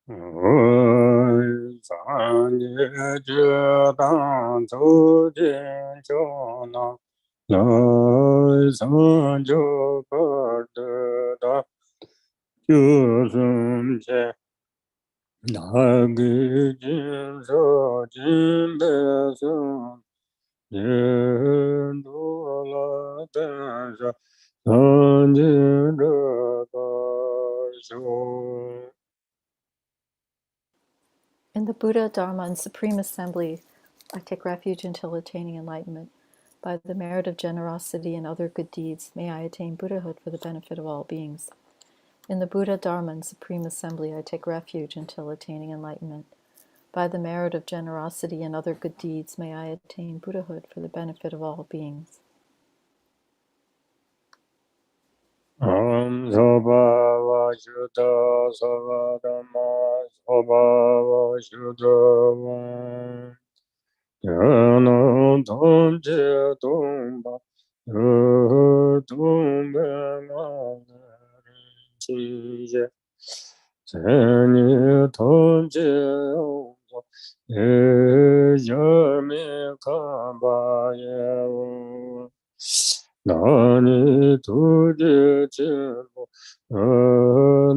三界觉当走进胶囊，来生就不得到，就从前。那个金色金白色，人多了但是看见这个手。In the Buddha, Dharma, and Supreme Assembly, I take refuge until attaining enlightenment. By the merit of generosity and other good deeds, may I attain Buddhahood for the benefit of all beings. In the Buddha, Dharma, and Supreme Assembly, I take refuge until attaining enlightenment. By the merit of generosity and other good deeds, may I attain Buddhahood for the benefit of all beings. Sabhava Shuddha Savadhamma Sabhava Shuddha Jnana Dhamche Dhamma Dhamma Chi Sani Dhamche Yami Kamba Yevu Nani Tuji Chimu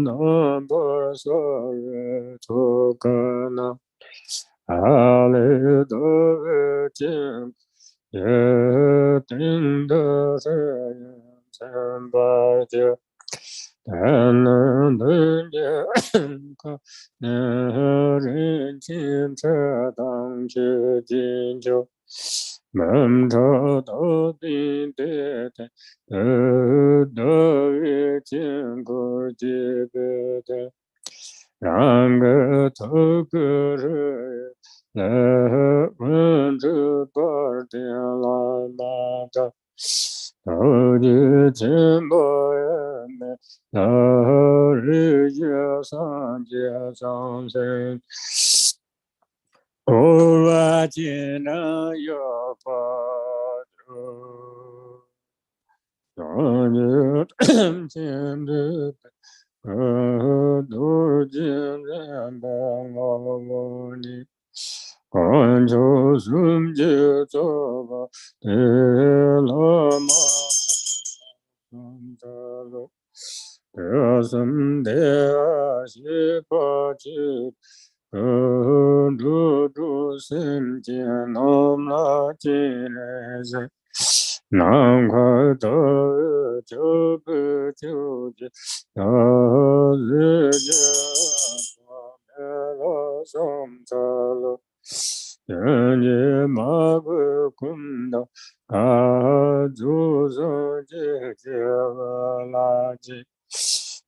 Nambar Sari Tukana Ali Dove Chimu Yeting Da Sayan Sambar Jia Tanan Dunja Ka Nerin Chin Cha Dang Chi Jin Jo Mam Cha Da Din De Te Da Vi Chin Ko Ji Be Te Rang Ge To Ge Re Le Wen Zhi Bar Tian La Ma Ta Tao Ji Chin Bo Yan Me La Ri Jie San Jie San Sen Ova Jina Yo Pa Tru San Jie Chin De Du Jin Ren Ba Ngo Ni Quan Chu Sum Jie Zo Ba De La Ma Sam Ta Lo De Sam De A Xi Pa Chi Du Du Sim Jian Nam La Jin Le Zhe Nam Kwa Da Jiu Bu Jiu Ji Da Zi Jie Da La Sam Ta Lo Yan Ji Ma Gu Kun Da A Zu Su Ji Jie Wa La Ji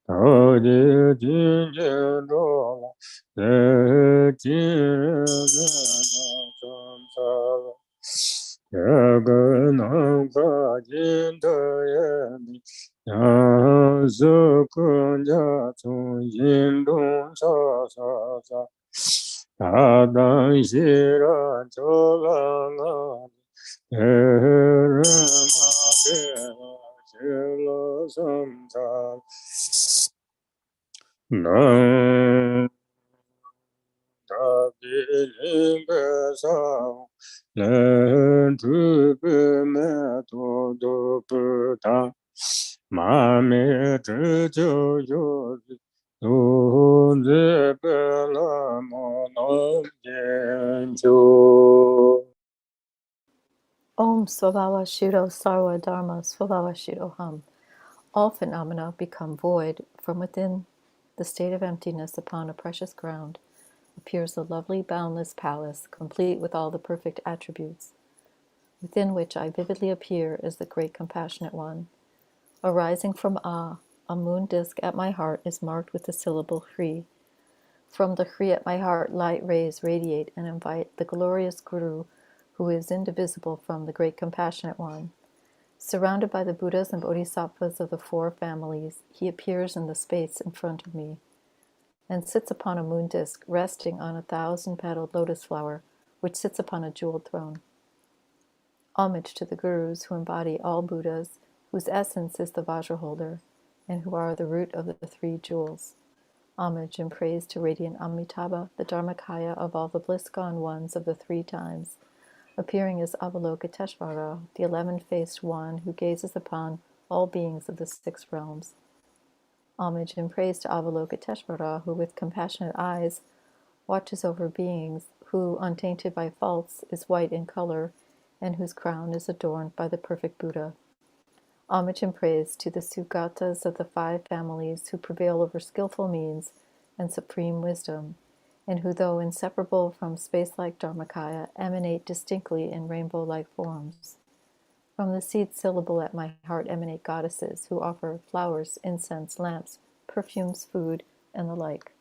Tao Ji Jin Jie Zhuo La Zhe Jin Ren Sam Ta Lo Ye Ge Nan Kwa Jin De Ye Ni Yang Zi Kun Jia Cun Yin Dong Sa Sa Sa Da Dan Xi Ran Zhou Lan An Ye Ren Ma Ge Xi Lo Sam Ta Nan Da Bi Lin Be Sa Len Zhu Bi Me Du Du Bu Da Ma Me Zhi Jiu Yu Zi Du Zi Be La Mo Nam Jian Jiu Om Svabhava Shuddho Sarva Dharma Svabhava Shuddho Ham. All phenomena become void. From within the state of emptiness upon a precious ground appears a lovely boundless palace, complete with all the perfect attributes, within which I vividly appear as the great compassionate one. Arising from Ah, a moon disk at my heart is marked with the syllable Hri. From the Hri at my heart, light rays radiate and invite the glorious Guru, who is indivisible from the great compassionate one. Surrounded by the Buddhas and Bodhisattvas of the four families, he appears in the space in front of me and sits upon a moon disk, resting on a 1,000-petaled lotus flower, which sits upon a jeweled throne. Homage to the Gurus who embody all Buddhas, whose essence is the Vajra holder, and who are the root of the three jewels. Homage and praise to radiant Amitabha, the Dharmakaya of all the bliss-gone ones of the three times, appearing as Avalokiteshvara, the 11-faced one who gazes upon all beings of the six realms. Homage and praise to Avalokiteshvara, who with compassionate eyes watches over beings, who, untainted by faults, is white in color, and whose crown is adorned by the perfect Buddha. Homage and praise to the Sugatas of the five families who prevail over skillful means and supreme wisdom, and who, though inseparable from space-like Dharmakaya, emanate distinctly in rainbow-like forms. From the seed syllable at my heart emanate goddesses who offer flowers, incense, lamps, perfumes, food, and the like.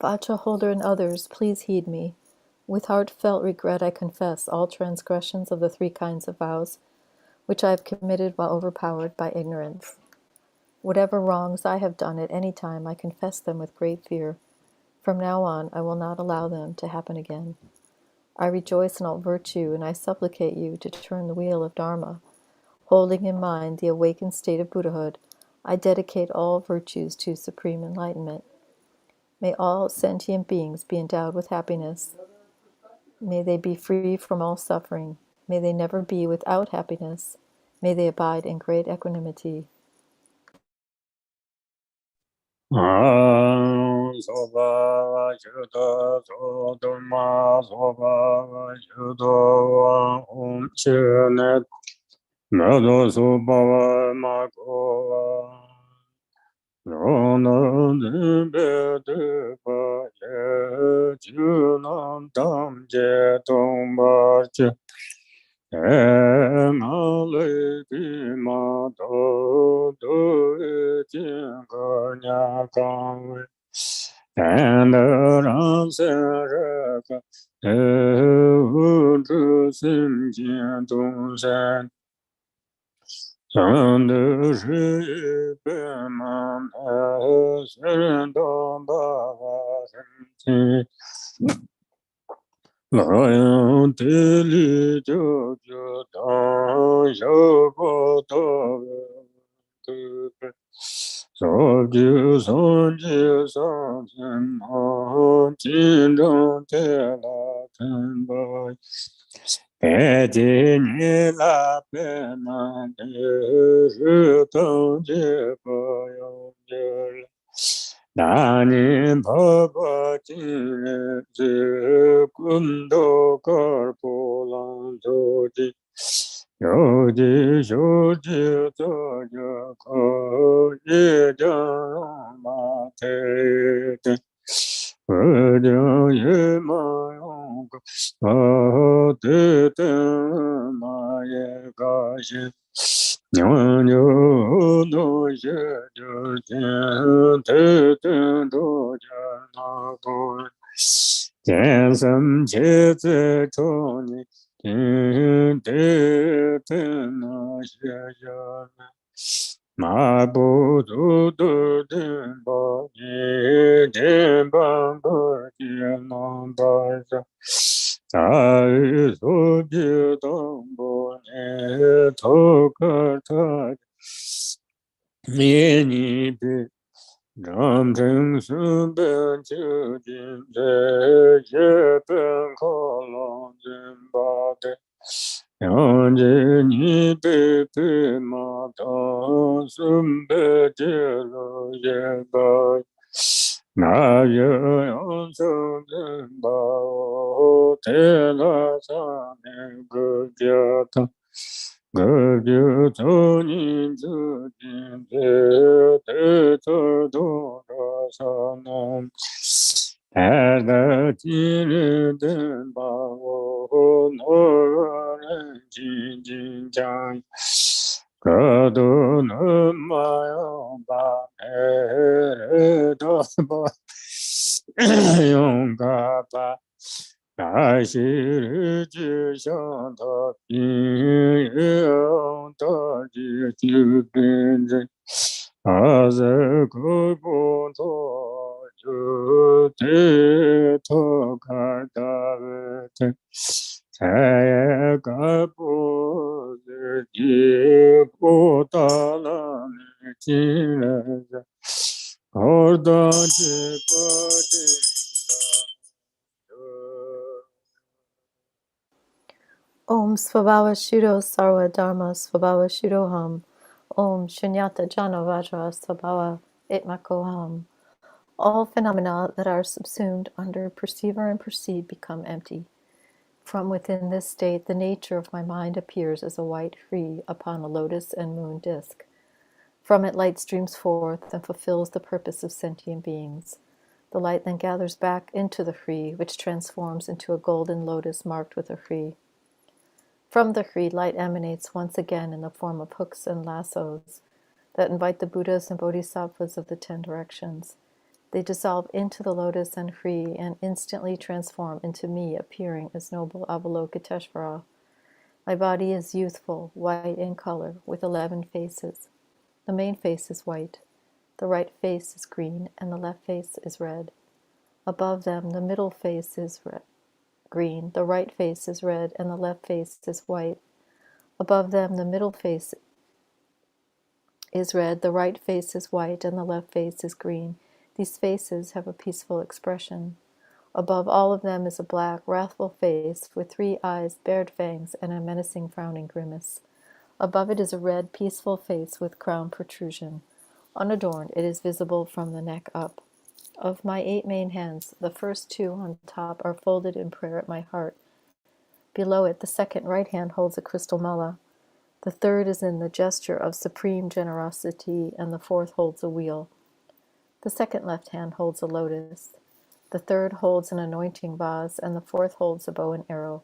Vacha holder and others, please heed me. With heartfelt regret I confess all transgressions of the three kinds of vows, which I have committed while overpowered by ignorance. Whatever wrongs I have done at any time, I confess them with great fear. From now on, I will not allow them to happen again. I rejoice in all virtue, and I supplicate you to turn the wheel of Dharma. Holding in mind the awakened state of Buddhahood, I dedicate all virtues to supreme enlightenment. May all sentient beings be endowed with happiness. May they be free from all suffering. May they never be without happiness. May they abide in great equanimity. 天地天那些呀马不足的天把你天帮个天能把上在所觉当不你头个他灭你别让真实本究竟在也本可能真把的让着你被被马当顺被揭露也把那也让真正把我带了上那个家堂个就走你自己的走多少呢？爱的今日等把我诺人静静讲，个都能嘛要把爱的把勇敢把。感谢日之上的平庸的日之本人，阿在个不错就得头看大的，才个不是你不到了你进来的，好当这个的。Om Svabhava Shiro Sarva Dharma Svabhava Shiro Ham. Om Shunyata Jana Vajra Svabhava Itmako Ham. All phenomena that are subsumed under perceiver and perceived become empty. From within this state, the nature of my mind appears as a white free upon a lotus and moon disk. From it, light streams forth and fulfills the purpose of sentient beings. The light then gathers back into the free, which transforms into a golden lotus marked with a free. From the free, light emanates once again in the form of hooks and lassos that invite the Buddhas and Bodhisattvas of the 10 directions. They dissolve into the lotus and free and instantly transform into me, appearing as noble Avalokiteshvara. My body is youthful, white in color, with 11 faces. The main face is white, the right face is green, and the left face is red. Above them, the middle face is green, the right face is red, and the left face is white. Above them, the middle face is red, the right face is white, and the left face is green. These faces have a peaceful expression. Above all of them is a black, wrathful face with 3 eyes, bared fangs, and a menacing, frowning grimace. Above it is a red, peaceful face with crown protrusion. Unadorned, it is visible from the neck up. Of my 8 main hands, the first 2 on top are folded in prayer at my heart. Below it, the second right hand holds a crystal mala. The third is in the gesture of supreme generosity, and the fourth holds a wheel. The second left hand holds a lotus. The third holds an anointing vase, and the fourth holds a bow and arrow.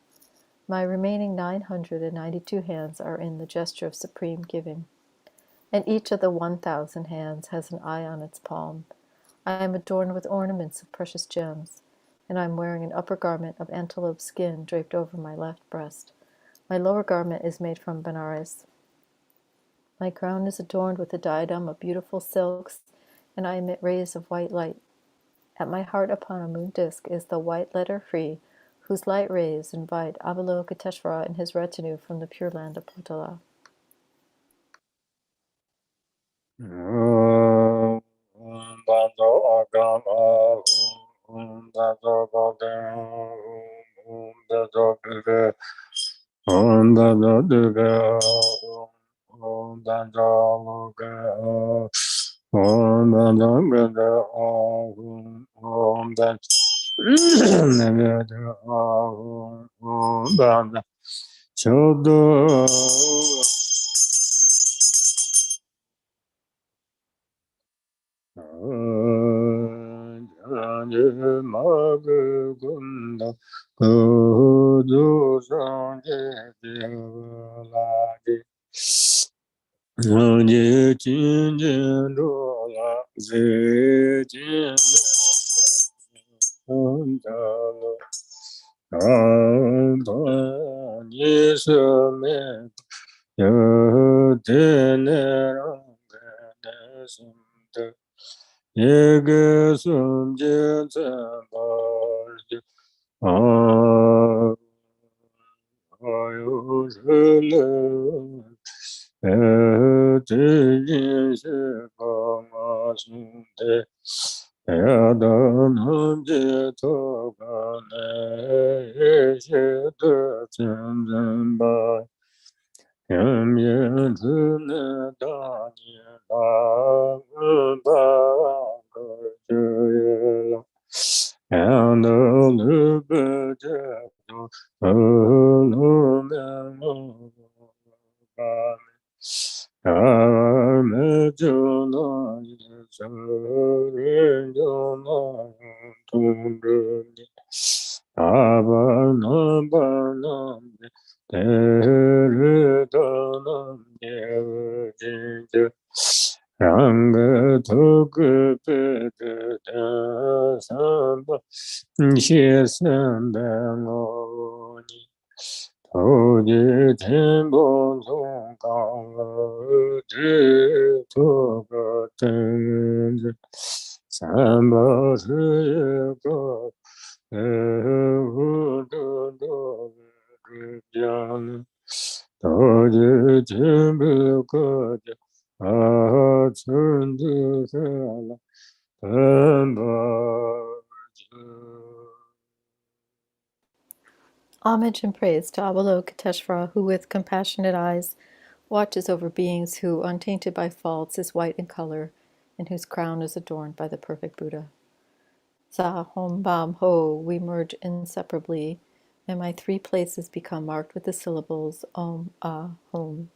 My remaining 992 hands are in the gesture of supreme giving. And each of the 1,000 hands has an eye on its palm. I am adorned with ornaments of precious gems, and I am wearing an upper garment of antelope skin draped over my left breast. My lower garment is made from Benares. My crown is adorned with a diadem of beautiful silks, and I emit rays of white light. At my heart upon a moon disk is the white letter free, whose light rays invite Avalokiteshvara and his retinue from the pure land of Potala. Homage and praise to Avalokiteshvara, who with compassionate eyes watches over beings who, untainted by faults, is white in color, and whose crown is adorned by the perfect Buddha. Za Hom Bam Ho, we merge inseparably, and my three places become marked with the syllables Om, Ah, Hom.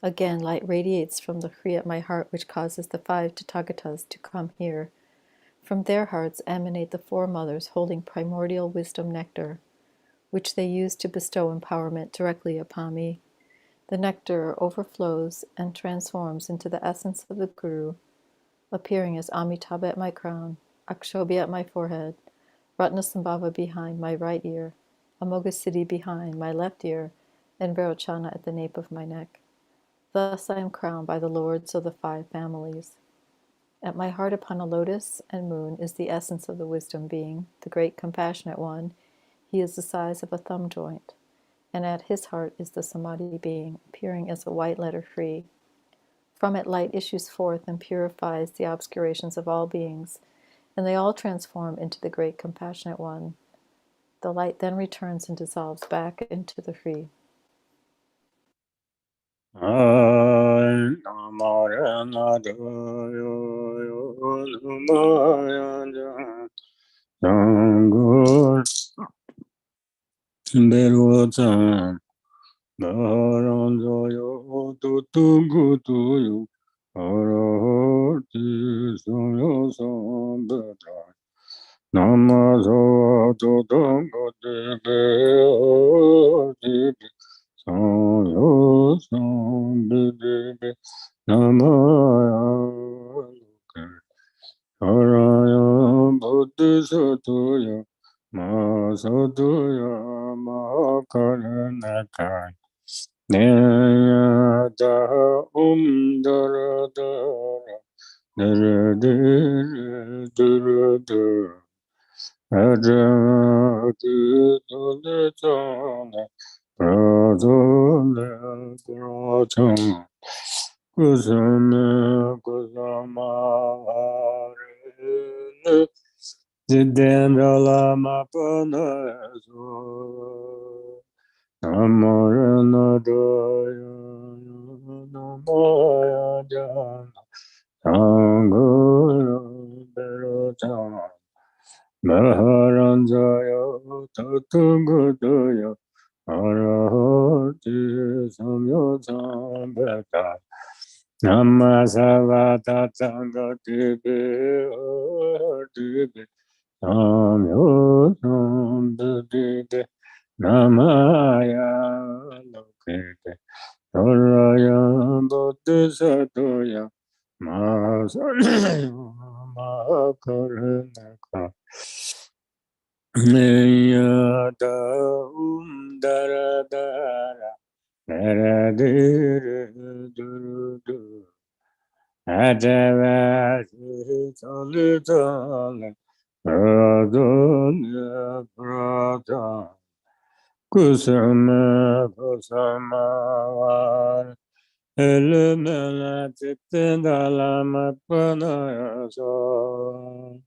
Again, light radiates from the Kri at my heart, which causes the 5 Tathagatas to come here. From their hearts emanate the 4 mothers holding primordial wisdom nectar, which they use to bestow empowerment directly upon me. The nectar overflows and transforms into the essence of the Guru, appearing as Amitabha at my crown, Akshobhya at my forehead, Ratnasambhava behind my right ear, Amoghasiddhi behind my left ear, and Vairocana at the nape of my neck. Thus I am crowned by the lords of the 5 families. At my heart upon a lotus and moon is the essence of the wisdom being, the great compassionate one. He is the size of a thumb joint. And at his heart is the samadhi being, appearing as a white letter free. From it light issues forth and purifies the obscurations of all beings, and they all transform into the great compassionate one. The light then returns and dissolves back into the free. Lama Bu Nima Maharanjaya Tathagata Arahati Samyo Sambhata Namasavata Sangati Bhati Samyo Sambhati Namaya Lokite Saraya Bodhisattva Masaya Makaranaka Naya Kusama kusama elemela titenda lama panaya so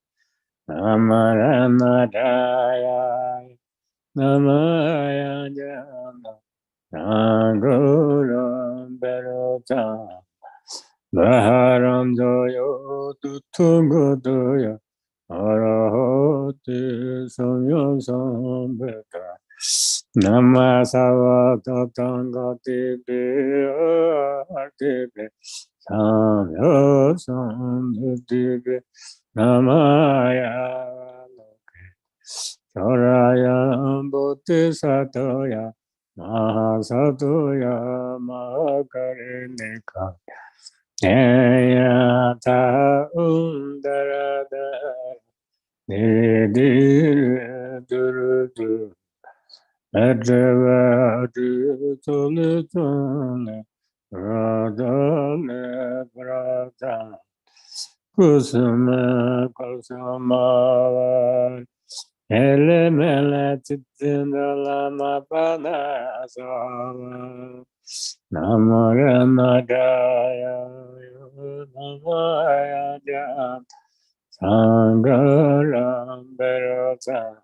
amarana daya namaya jana Nanguram berota Baharam doyo tutungudoya Arahoti samyo sambeta Namasava tatanga tibe artibe Samyo sambetibe Namaya Saraya bodhisatoya Mahasatoya Mahakarinika Eyata Undarada Nidire Durudu Adravadu Tulitune Radhane Prata Kusuma Kusama Elemele titinda lama pana sava Namara madaya namaya jam Sangaram berota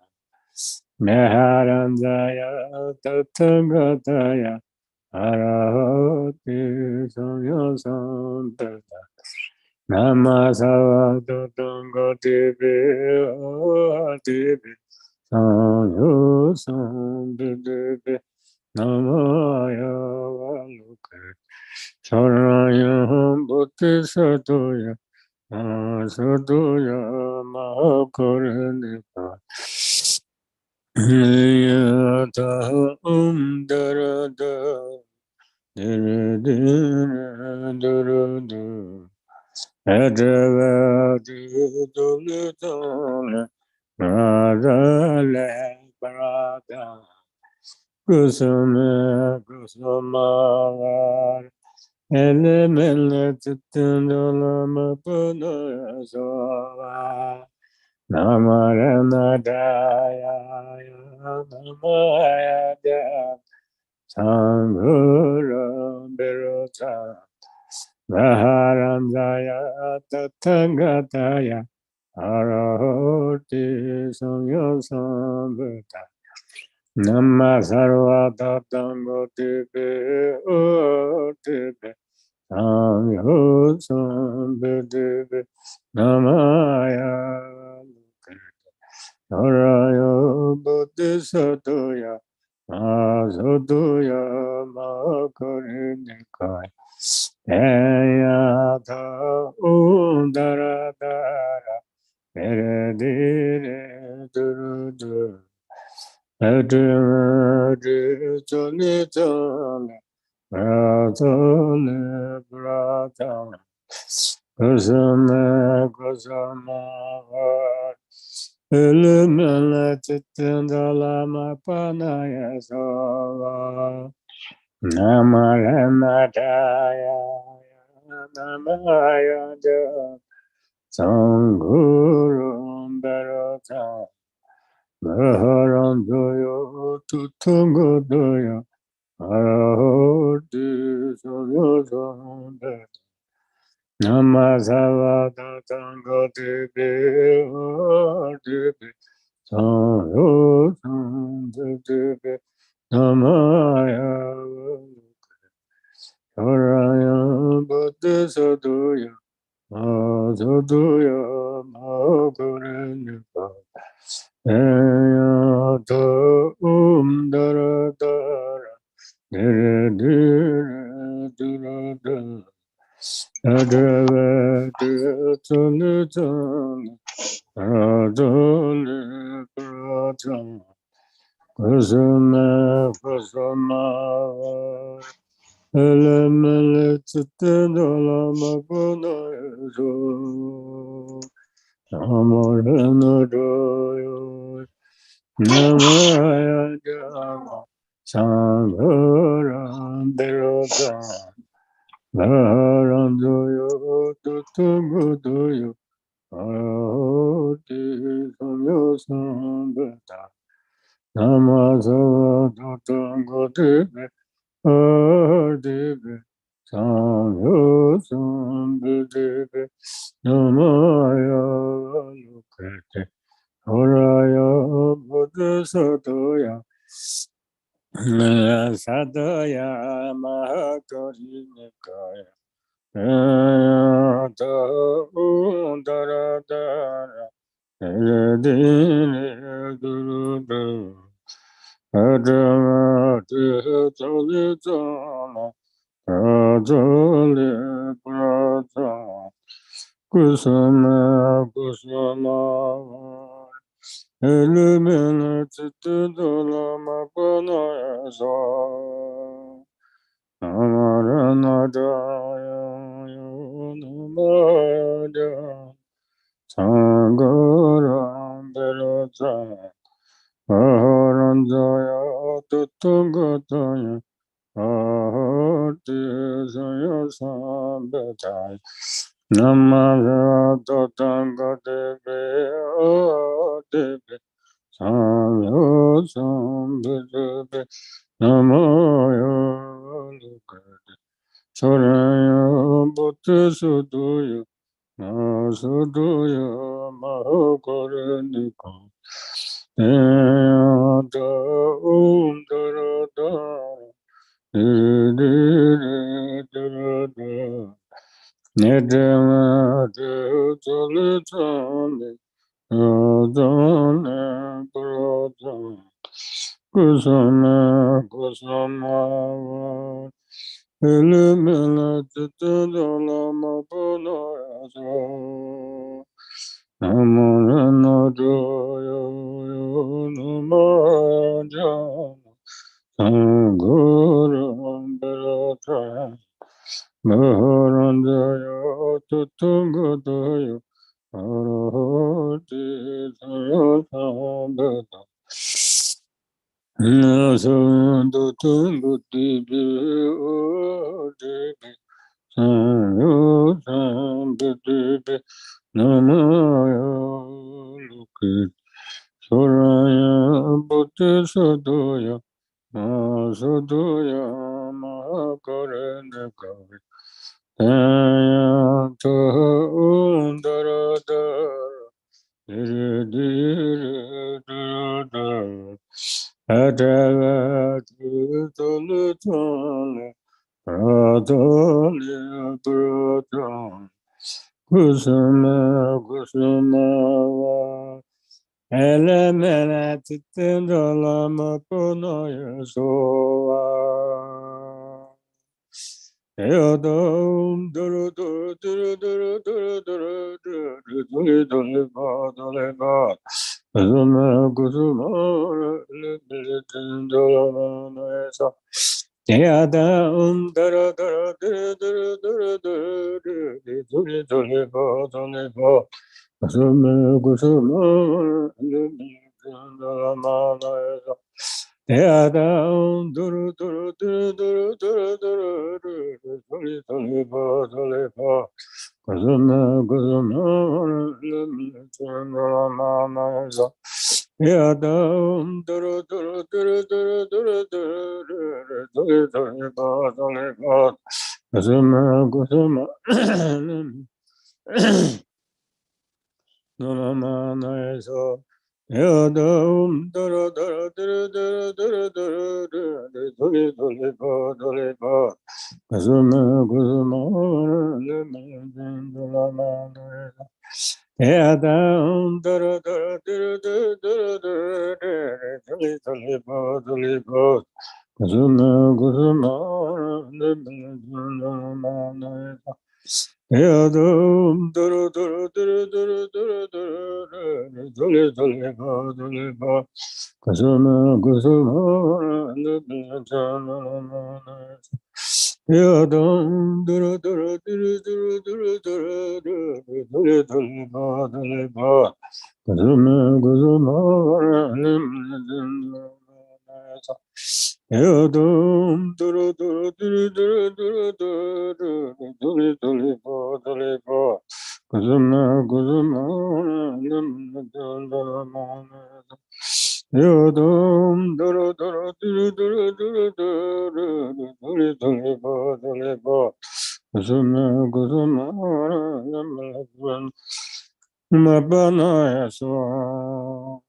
Meharanjaya tatangataya Arahoti samyo sambeta Namasava tatangatebe atebe Sanyo sambedebe namaya valuke Saraya bodhisattva Sadoya Mahakarnika Yata Darada Darada Adavadi Dulitana Radha Parada Kusama Kusama Elemele Titindalama Punayasava Namarana Daya Namaya Daya Sangura Birota Vaharanjaya Tatangataya Arahoti Samyo Sambhata Nama Sarva Tatango Tipe Tipe Samyo Sambhatipe Namaya Naraya Bodhisattva Asadoya Makarinika Eyata Undaradara Eredire Durudu Edire Tulitana Ratale Pratana Kusama Kusama Ilumina Titindalama Panaya Sava Namarana Daya Namaya Jaya Sangurum Barata Maharam Doyo Tutungudoya Arahoti Samyo Namasava Tango Tibi Tibi Sanyo Tibi Namaya Saraya Bodhisattva Sattva Mahakarnika Eyata Daradara Dire Dire Durada Adavati Tulitana Radhale Prata Kusama Kusama Elemele Titindalama Punaya Amarana Doyo Namaya Jama Sangaram Berosa Larandoyo Tutungudoyo Arati Samyo Sambata Namasa Tutungudibe Ardibe Samyo Sambadibe Namaya Lukete Oraya Buddha Sadaya Mahakarinikaya Ayata Undaradara Eredini Durudu Adamati Talitana Adali Prata Kusama Kusama Illuminated Lama Bu Nima Amarana Sangaram Berosa Aharanjaya Tutungataya Ahati Saya Sambetai Namara Tutungatebe Ahatibe Samyo Sambhidebe Namaya Lukade Soraya Bhuti Suduya Suduya Mahakaranika Eyata Darada Darada Nedama Talitani Adana Prata Kusama Kusama Illuminated Lama Bu Nima Amarana Jaya Namaja Sangaram Berosa Maharandaya Tutungataya Arahati Sayasambata Nasandutungudibi Odibi Sayasambatibi Namaya Lukit Soraya Bhuti Sudoya Masudoya Mahakaranakavi Ayata Undaradara Diri Adavati Tulutane Pradali Pradhan Kusama Kusama Elemena Titindalama Punaya Soa Yadam Duru Duru Duru Duru Duru Duru Duru Duru Duru Duru Kusuma Kusuma Titindalama Nesa Yadam Duru Duru Duru Duru Duru Duru Duru Duru Duru Kusuma Kusuma Titindalama Nesa Yadam Duru Duru Duru Duru Duru Duru Duru Duru Kusuma Kusuma Titindalama Nesa Yadam Duru Duru Duru Duru Duru Duru Duru Kusuma Kusuma Namamanayasa Yadam Dara Dara Dara Dara Dara Dara Dara Dole Dole Pa Dole Pa Kusuma Kusuma Namamanayasa Yadam Dara Dara Dara Dara Dara Dara Dole Dole Pa Dole Pa Kusuma Kusuma Namamanayasa Yadam Duru Duru Duru Duru Duru Duru Dole Dole Pa Dole Pa Kusuma Kusuma Namamanayasa Yadam Duru Duru Duru Duru Duru Duru Dole Dole Pa Dole Pa Kusuma Kusuma Namamanayasa Yodum duru duru duru duru duru duru duru duru duru duru Kuzuma kuzuma Yodum duru duru duru duru duru duru duru duru Kuzuma kuzuma Mabana yaswa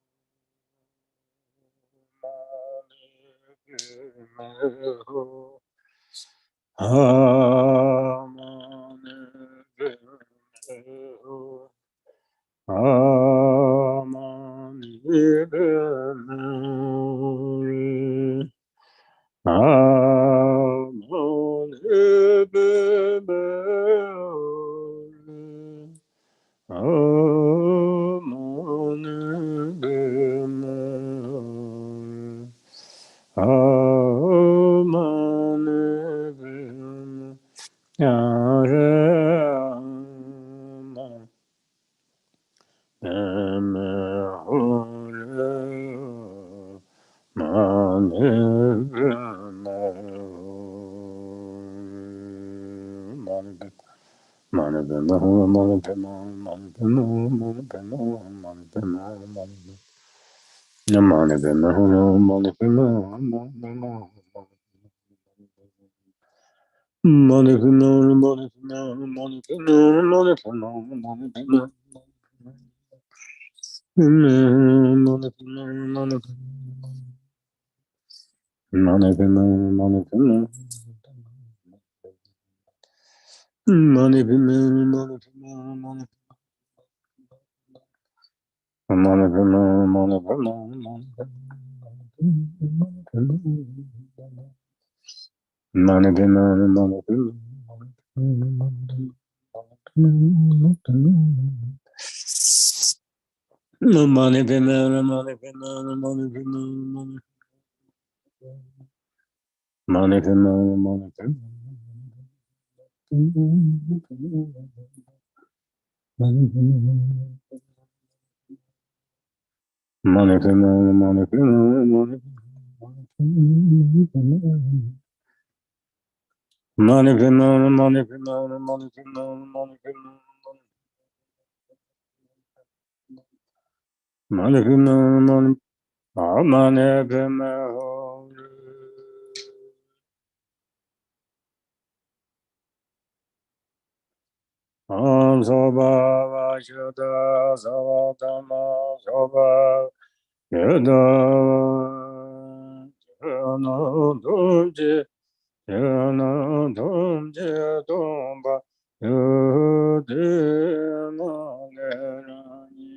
Soba Vashuddha Savatama Soba Yada Jana Dumji Jana Dumji Dumba Yudhima Lerani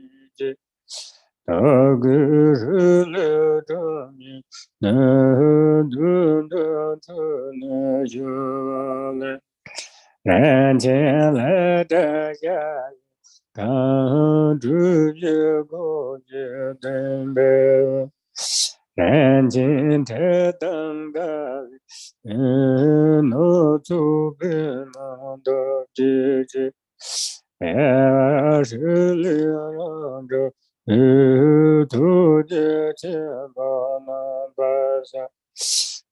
Tagirle Dami Nedunda Tane Juvale Ranjele Daya Kadruye Goje Dembe Ranjin Tedangali No Tubina Dojiji Ashili Randa Tuje Chebana Basa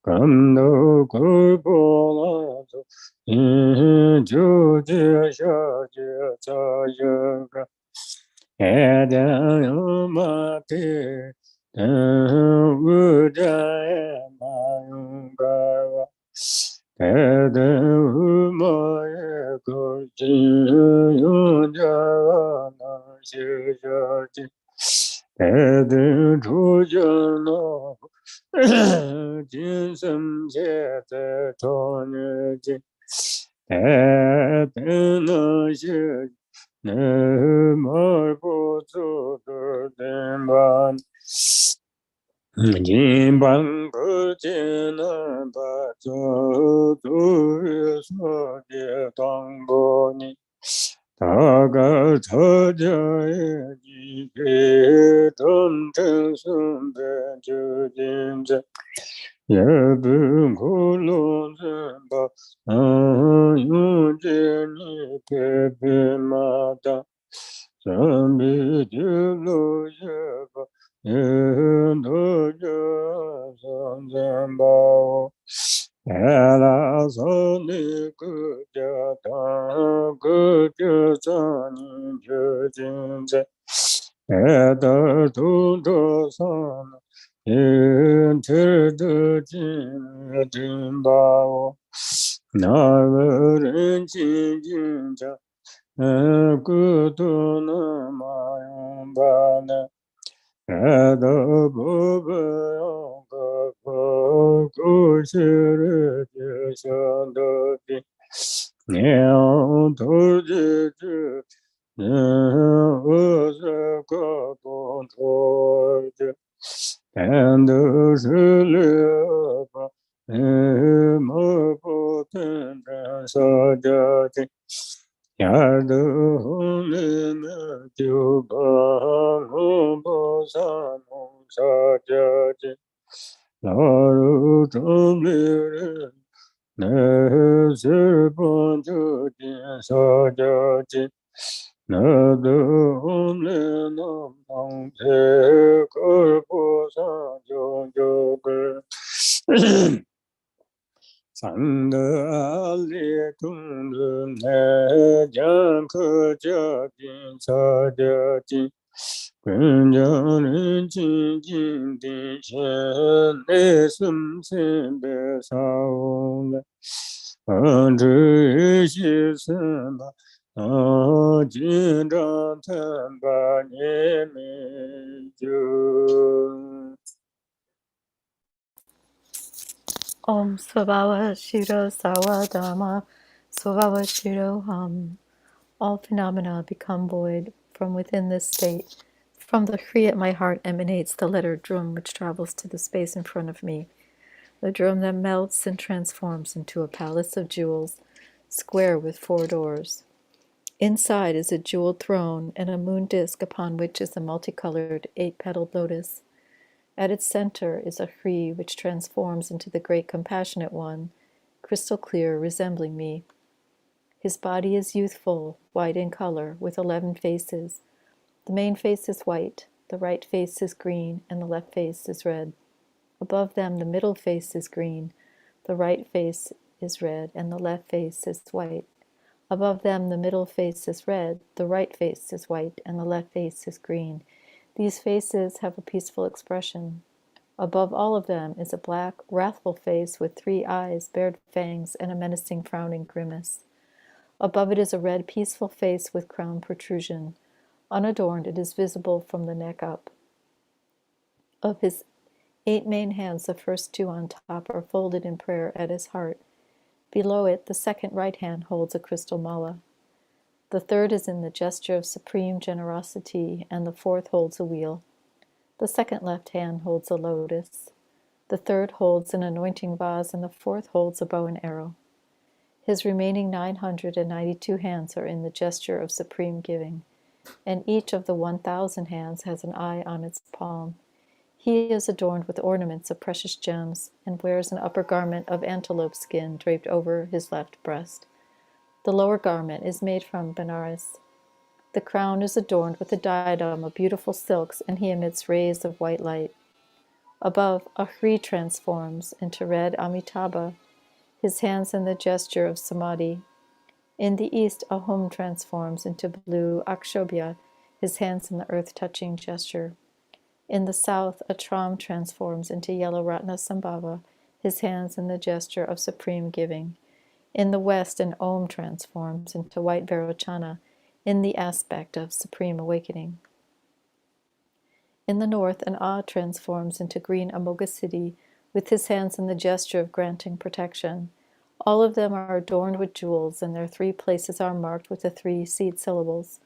Kando Kurbola Juje Shaje Chayaga Edayumati Udaya Mayungawa Edayumaya Kurji Yunjana Shijaji Edayujana Jinsam Jeta Tonyaji Edayunaya Nemar Demban Jimban Kujina Bajo Turismo Tangoni Taga Taja Tom Tensun Jujinja Yabun Kulon Zemba Ayujeni Pepe Mata Sambi Jilo Yeba Yendo Jasan 真宝，拉索尼格加当格加扎尼觉金在，达图多桑，天天的金真宝，那个人亲近家。古多那玛拥巴那，达波波拥个波古西日杰香得地，念头吉吉，我是个多托吉，但都是六巴，莫不天真萨迦吉。亚德红莲那就把红波萨蒙萨迦吉，那如中利人，那是帮助金萨迦吉，那德红莲那当切克波萨就就个。三德阿列通伦奈江克迦金萨迦金，观江人亲近地显内森森别萨翁来，安知悉森巴，金章坦巴涅美就。Om Svabhava Shiro Sarva Dharma Svabhava Shiro Ham. All phenomena become void from within this state. From the Kri at my heart emanates the letter drum which travels to the space in front of me. The drum that melts and transforms into a palace of jewels, square with 4 doors. Inside is a jeweled throne and a moon disk upon which is a multicolored 8-petaled lotus. At its center is a Kri which transforms into the great compassionate one, crystal clear, resembling me. His body is youthful, white in color, with 11 faces. The main face is white, the right face is green, and the left face is red. Above them, the middle face is green, the right face is red, and the left face is white. Above them, the middle face is red, the right face is white, and the left face is green. These faces have a peaceful expression. Above all of them is a black, wrathful face with 3 eyes, bared fangs, and a menacing, frowning grimace. Above it is a red, peaceful face with crown protrusion. Unadorned, it is visible from the neck up. Of his 8 main hands, the first 2 on top are folded in prayer at his heart. Below it, the second right hand holds a crystal mala. The third is in the gesture of supreme generosity, and the fourth holds a wheel. The second left hand holds a lotus. The third holds an anointing vase, and the fourth holds a bow and arrow. His remaining 992 hands are in the gesture of supreme giving, and each of the 1,000 hands has an eye on its palm. He is adorned with ornaments of precious gems, and wears an upper garment of antelope skin draped over his left breast. The lower garment is made from Benares. The crown is adorned with a diadem of beautiful silks, and he emits rays of white light. Above, a Kri transforms into red Amitabha, his hands in the gesture of samadhi. In the east, a Hum transforms into blue Akshobhya, his hands in the earth-touching gesture. In the south, a Tram transforms into yellow Ratna Sambhava, his hands in the gesture of supreme giving. In the west, an Om transforms into white Varochana, in the aspect of supreme awakening. In the north, an Ah transforms into green Amoghasiddhi, with his hands in the gesture of granting protection. All of them are adorned with jewels, and their 3 places are marked with the 3 seed syllables.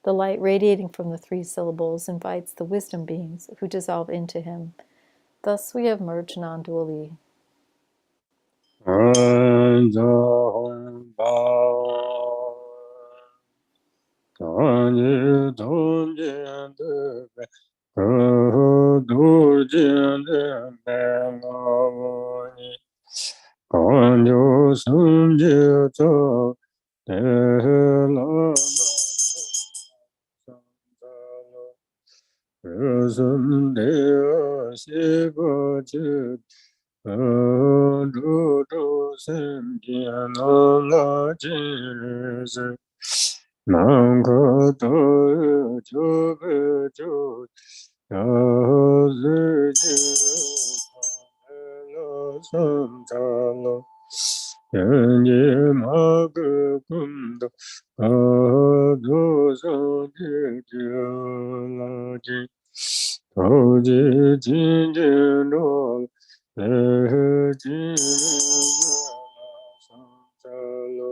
The light radiating from the 3 syllables invites the wisdom beings who dissolve into him. Thus we have merged non-dually. Nam La Jin Se Nam Ka To Cho Pe Cho Ya Zi Ji La Sam Ta La Yan Ye Ma Ge Kum Do A Do Sang Ji Ji La Ji Tao Ji Jin Jin Do Jin Sam Ta La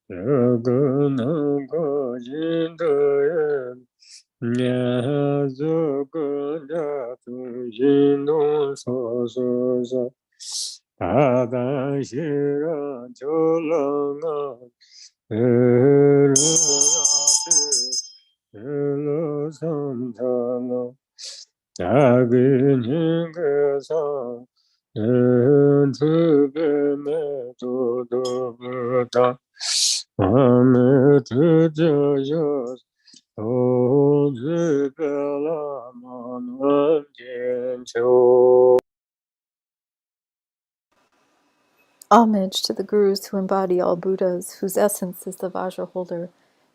Ya Ge Na Ga Jin De Yan Nya Zo Ge Ja Tu Jin Dong So So So Da Dan Xi Ran Jiu Lang An Ra Bi Lo Sam Ta Lo Da Bi Ning Ge Sang Tu Be Me Tu Du Bu Da Ma Me Tu Jia Yo Tu Zi Be La Ma Nuan Jian Qiu. Homage to the Gurus who embody all Buddhas, whose essence is the Vajra holder,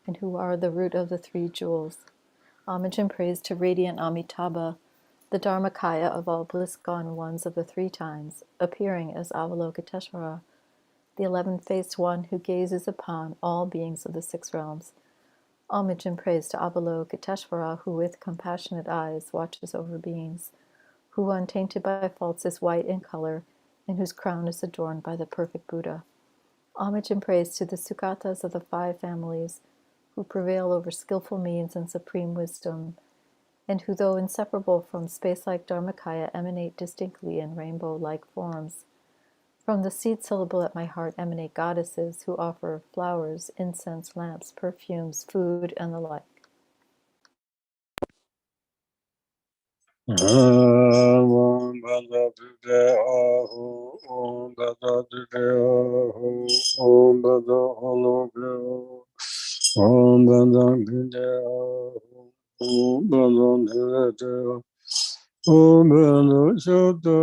and who are the root of the three jewels. Homage and praise to radiant Amitabha, the Dharmakaya of all bliss-gone ones of the three times, appearing as Avalokiteshvara, the 11-faced one who gazes upon all beings of the six realms. Homage and praise to Avalokiteshvara, who with compassionate eyes watches over beings, who untainted by faults is white in color, and whose crown is adorned by the perfect Buddha. Homage and praise to the Sukatas of the five families, who prevail over skillful means and supreme wisdom, and who, though inseparable from space-like Dharmakaya, emanate distinctly in rainbow-like forms. From the seed syllable at my heart emanate goddesses who offer flowers, incense, lamps, perfumes, food, and the like. Om Bada Dude Ahu, Om Bada Dude Ahu, Om Bada Hologe, Om Bada Dude Ahu, Om Bada Dude, Om Bada Shota.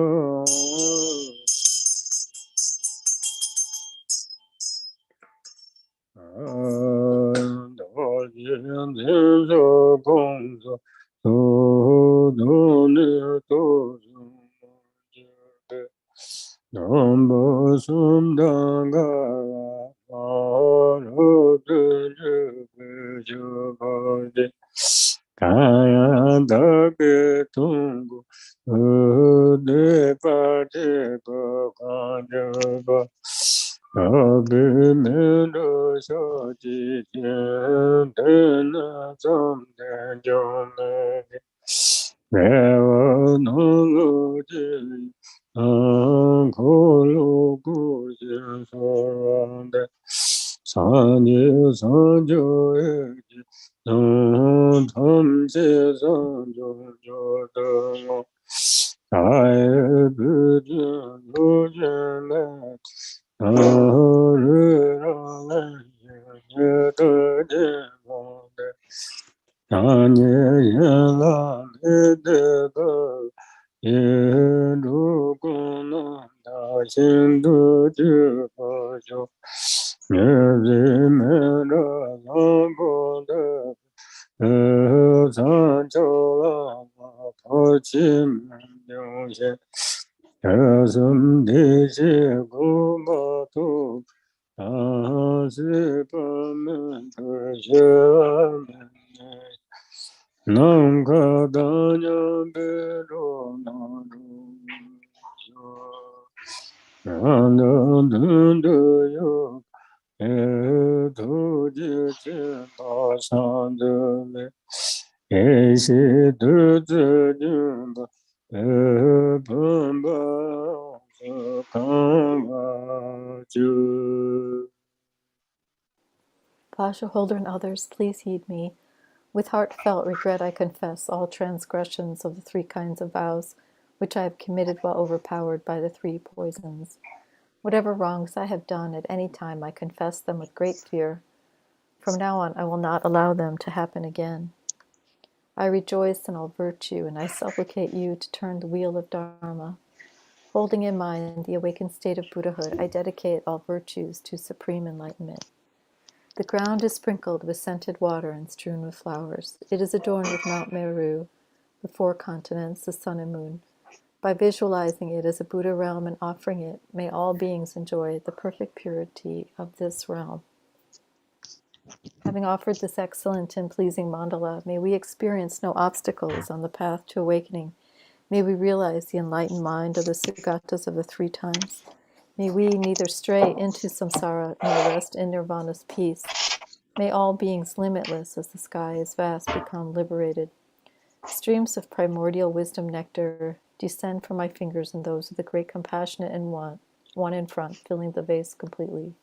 Do Yin Yin So Gong So Do Ni Do Nambo Sum Danga Ro Tu Ju Ju Ba De Kaya Da Ge Tung De Pa De Pa Ka De Ba Abe Me Do Sho Ji Tian De Na Zom De Jo Me De Rewa No Lo Ji An Ko Lo Gu Ji So Ran De San Ji San Jo E Ji Don Tham Ji San Jo Jo De Ngo Ai Bu Jin Lu Jin Le Re Ra Le Ye De Ji Mo De Yan Ye Yan La Le De Ge Ye Du Gu Nan Da Xin Du Ju Fa Ju Ye Zi Me Ra Lan Bu De San Chou La Ma Po Chi Men Liu Xian Sum Di Chi Gu Ma Tu Ta Si Pa Men Tu Xue Men Nam Ka Da Nyan Bi Ru Na Ru Nan Dun Dun Du Yu Tu Ji Chi Ta San Du Me Xi Du Zi Jun Ba Pum Ba Kan Wa Ju. Pasha holder and others, please heed me. With heartfelt regret I confess all transgressions of the three kinds of vows, which I have committed while overpowered by the three poisons. Whatever wrongs I have done at any time, I confess them with great fear. From now on, I will not allow them to happen again. I rejoice in all virtue, and I supplicate you to turn the wheel of Dharma. Holding in mind the awakened state of Buddhahood, I dedicate all virtues to supreme enlightenment. The ground is sprinkled with scented water and strewn with flowers. It is adorned with Mount Meru, the four continents, the sun and moon. By visualizing it as a Buddha realm and offering it, may all beings enjoy the perfect purity of this realm. Having offered this excellent and pleasing mandala, may we experience no obstacles on the path to awakening. May we realize the enlightened mind of the Sugatas of the three times. May we neither stray into samsara nor rest in nirvana's peace. May all beings limitless as the sky is vast become liberated. Streams of primordial wisdom nectar descend from my fingers and those of the great compassionate and one in front, filling the vase completely.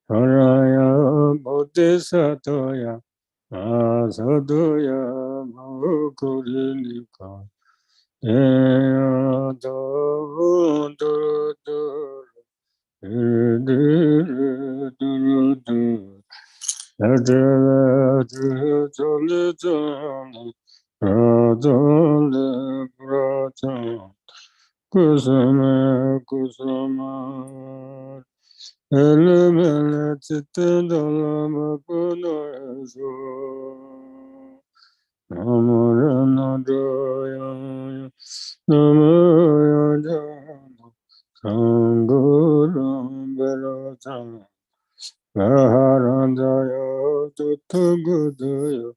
Saraya Bodhisatoya Asadoya Mokurinika Eya Do Do Do Do Do Do Adela Jole Jole Radole Prata Kusama Kusama Elemele Titenda Lama Bu Nima Namorana Daya Namaya Jana Sanguram Belata Maharandaya Tutugudaya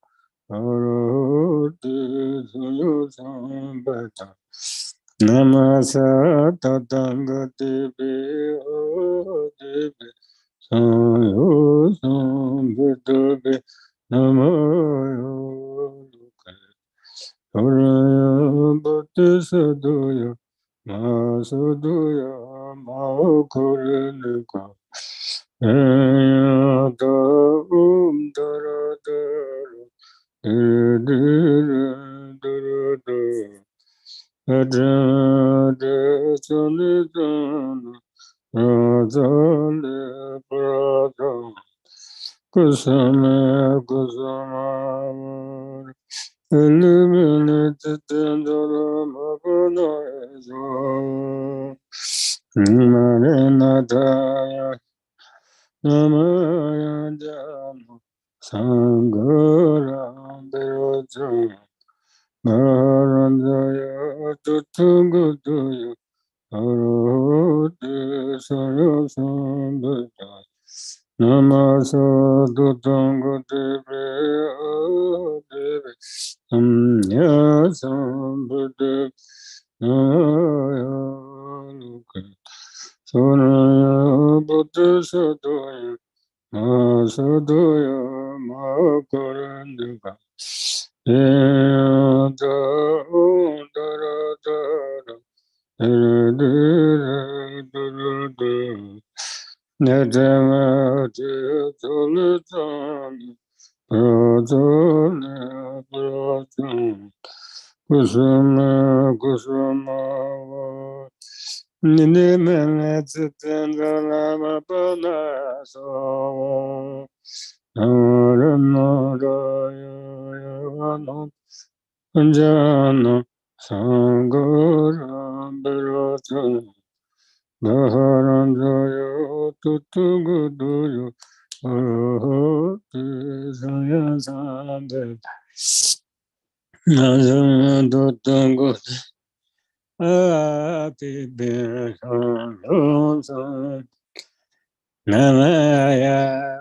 Arati Suyo Sambata Namasa Tatangati Devi Sayo Sambhitabe Namayo Saraya Bhakti Sadoya Masadoya Mahakurenika Eya Dara Dara Dara Dara Dara Adra Sanitana Radhale Prada Kusama Kusama Illuminated Tendara Mabana Marina Daya Namaya Jama Sangara Beroja Narandaya Tutunguduya Arute Sayo Sambhata Namasa Dutango Deve Deve Samya Sambhata Namaya Luka Sonaya Buddha Sadoya Masadoya Makarandika Eya Dara Dara Nedama Tolitani Pradana Pradana Kusama Kusama Nidimana Titanda Lama Panaso Naranadaya Anjana Sangara Bharata Maharandaya Tutuguduyo Arahati Saya Sambhata Najana Tutugudu Ati Bhashanlosa Namaya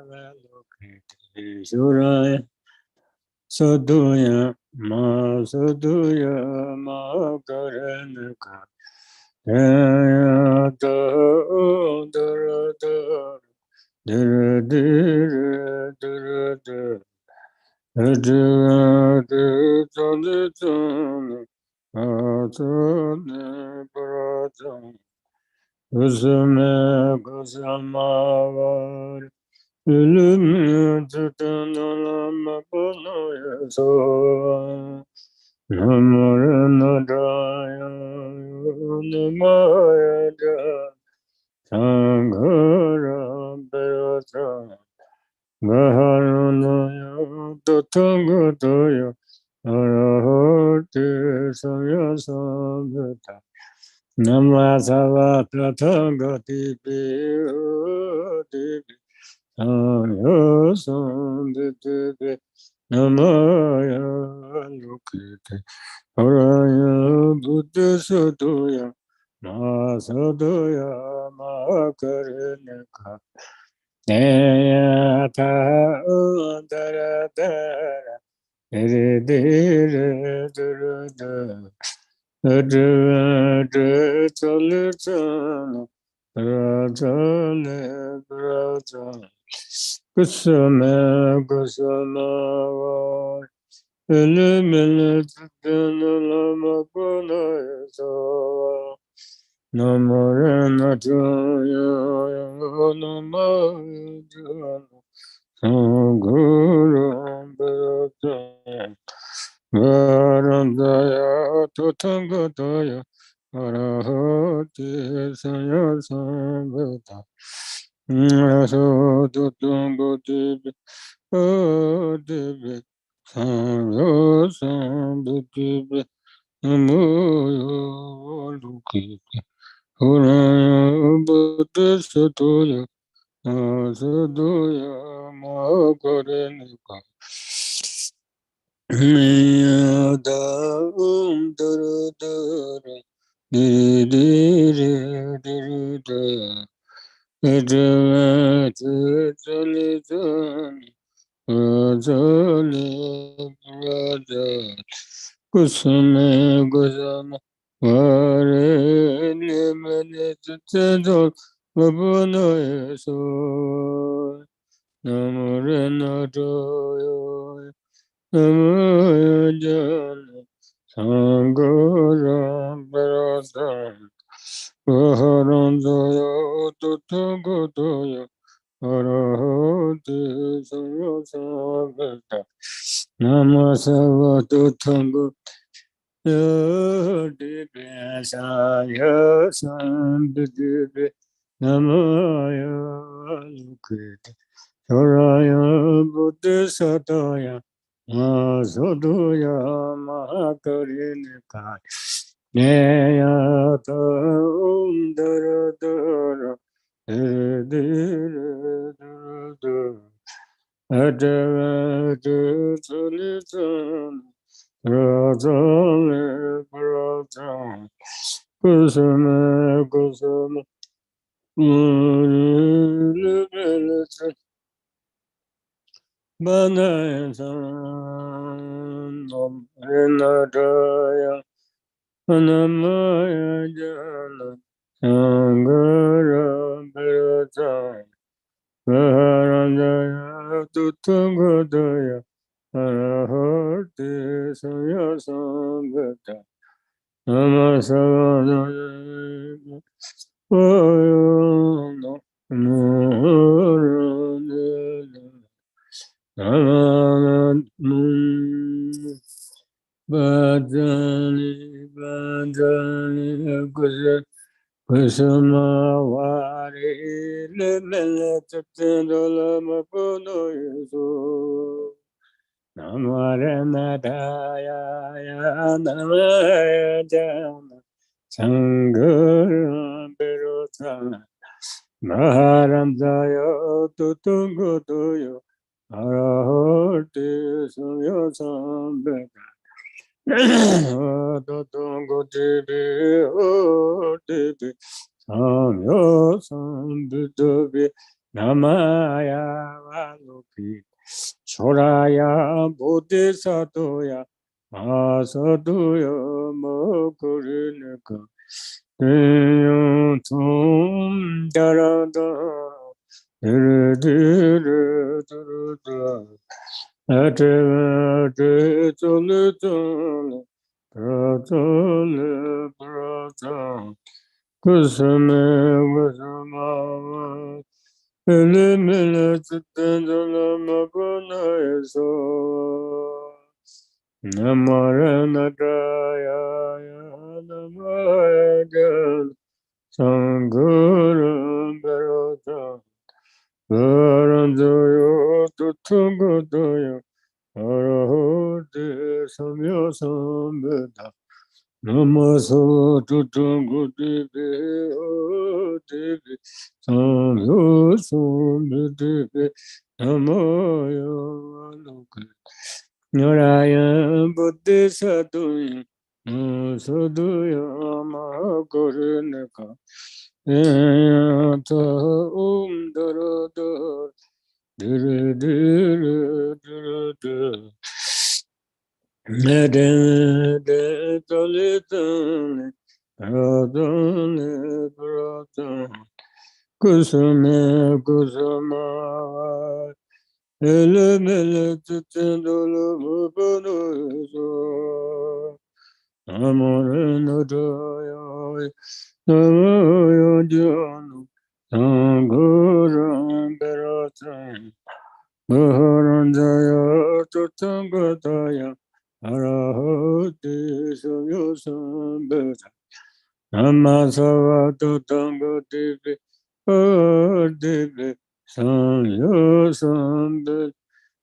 Valokiti Suraya Saduya Ma Karanaka Eya Dara Dara Dara Dara Dara Dole Brata Kusame Kusama Elimele Titendala Mabuna Eso Namara Nadraya Namaya Sanguru Berota Varanjoyo Tutungutoyo Arahote Samya Sambeta Namaso Tutungutipe Otipe Samya Sambetipe Namaya Aloke Naraya Buddhi Saduya Saduya Mahakorineka Yata Dara Dara Dara Dara Dara Dara Medende Talitane Adane Prata Kusame Kusama Elemele Titendolo Mupanoso Amore Nadaya Namayo Dhyanu Sanguram Beratan Maharanjaya Tatangataya Arahati Samyosambeta Namasava Tatangatipi Adipi Samyosambeta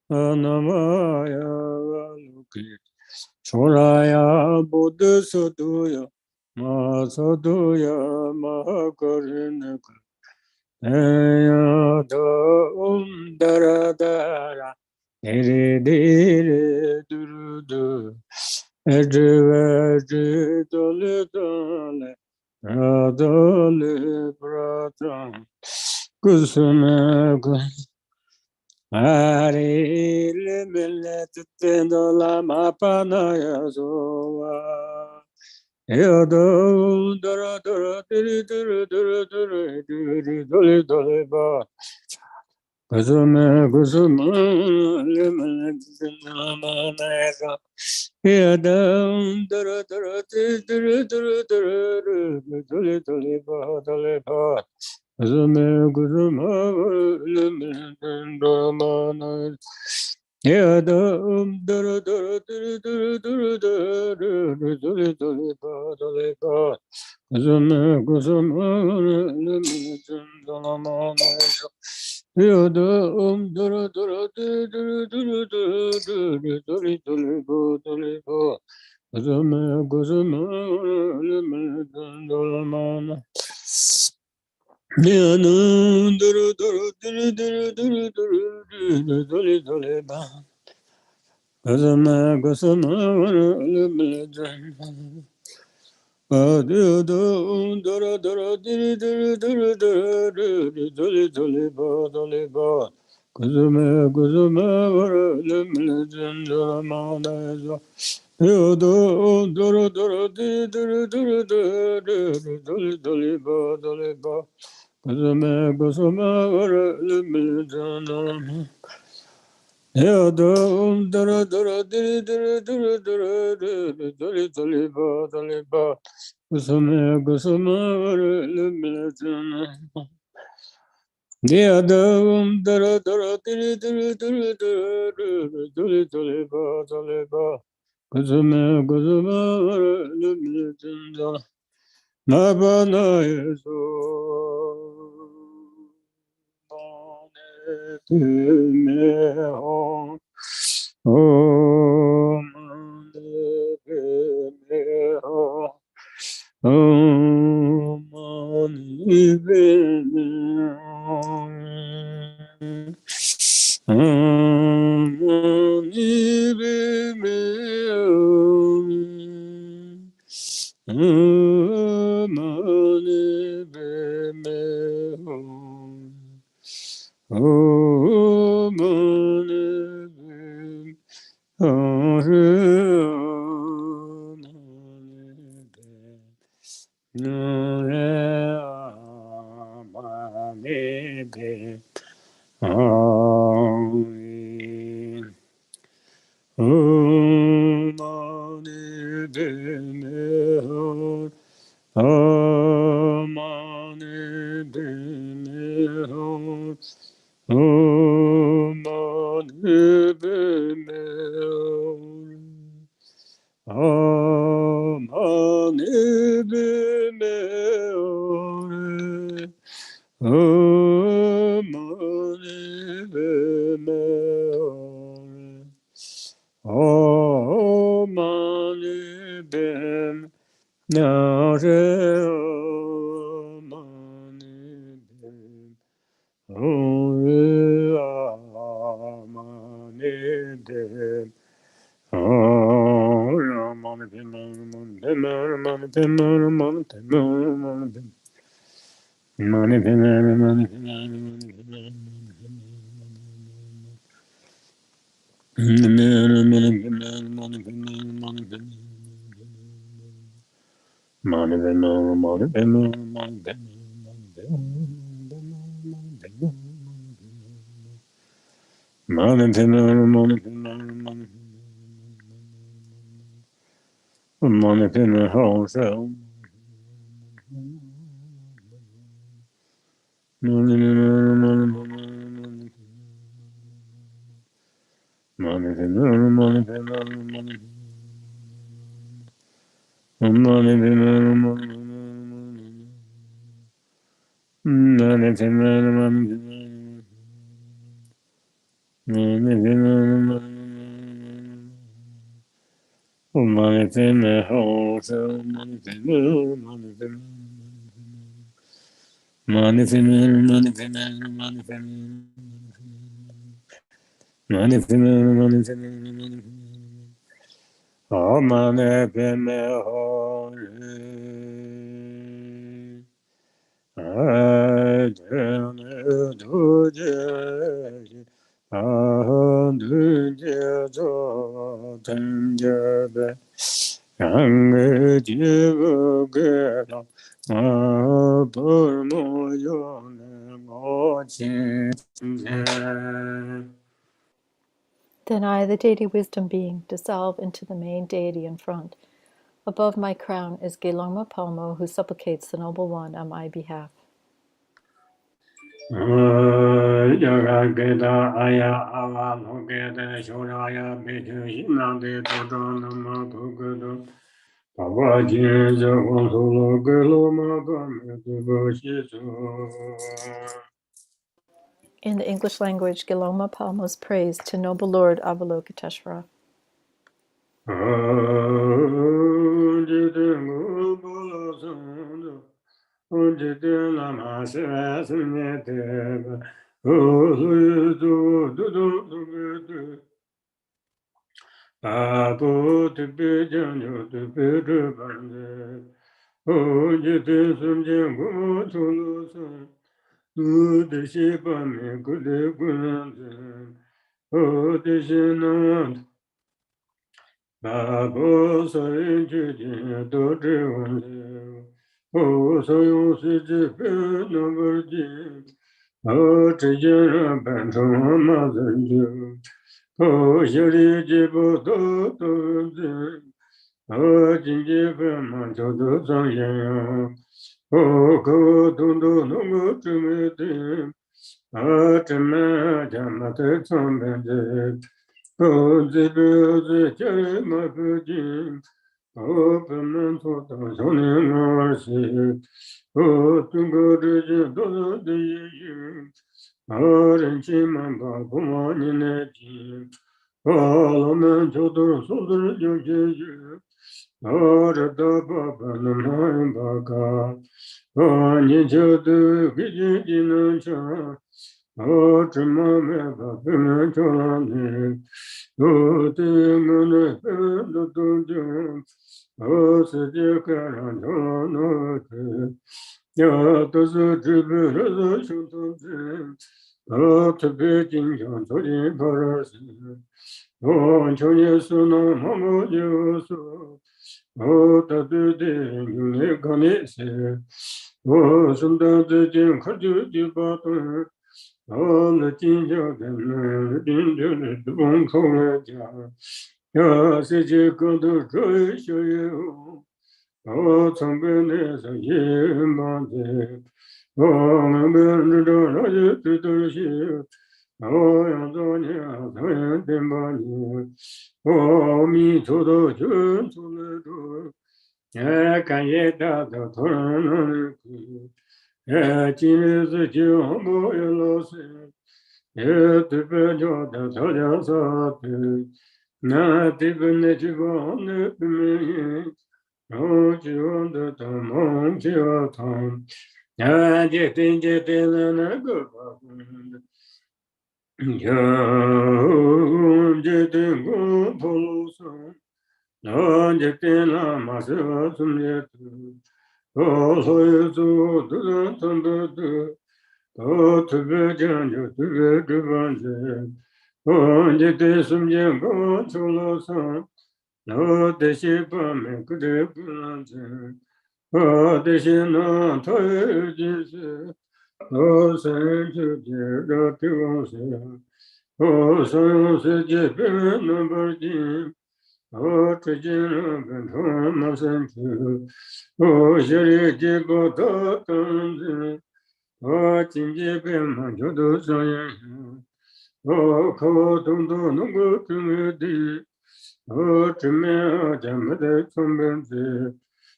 Anamaya Valukit Choraya Buddha Saduya Masaduya Mahakarinaka Ayata Dara Dara Diri Diri Duru Duru Edri Dole Dole Radole Prata Kusuma Ari Limele Tendo Lama Panaya Soa Yodo Dora Dora Diri Diri Diri Diri Diri Doli Doli Ba Kusume Kusuma Limele Tendo Lama Naya Yodo Dora Dora Diri Diri Diri Diri Doli Doli Ba Doli Ba Kusume Kusuma Limele Tendo Lama Naya Yada dara dara dara dara dara dara dara dara ba dara ba kusama kusama lemne chandala mana yada dara dara dara dara dara dara dara ba dara ba kusama kusama lemne chandala mana Yana dara dara dara dara dara dara dara dara ba Kusama kusama lemlejan Adyada dara dara diri diri diri diri diri diri ba diri ba Kusama kusama lemlejan dara manaya Yada dara dara diri diri diri diri diri diri ba diri ba Kusama kusama lemlejan dara manaya Yada dara dara diri diri diri diri diri diri ba diri ba Kusama kusama lemle jana Yada dara dara diri diri diri diri diri diri ba diri ba Kusama kusama lemle jana Nabana yeso Mane hon Om Mani Om Mani Om Om Mani Then I, the deity wisdom being, dissolve into the main deity in front. Above my crown is Gelongma Palmo, who supplicates the Noble One on my behalf. In the English language, Gelongma Palmo's praise to Noble Lord Avalokiteshvara. 성변에서 예만데 오만변으로 뜻듯이 오양도냐 사연된바니 오미조도 전술도 약간에다가 돌아오는 진에서 지어보여서 예트변조다 터져서 나 뒤변에 집어넣으면 지원도 더 멈추어서 나제 땡제때는 그거 제때고 볼서 나제때나 마서 숨제도 소소도 도도도 또 특별전jo 특별반제 언제때 숨제고 졸로서 너 대신 밤에 그대 불안제 대신은 토요일지 생주제가 되어서 소용세제 배는 벌지 어쩌지는 변화마생주 저리지보다 던지 진지배만 줘도 소용 거동도 농구 등에디 어쩌면 잠들 손변지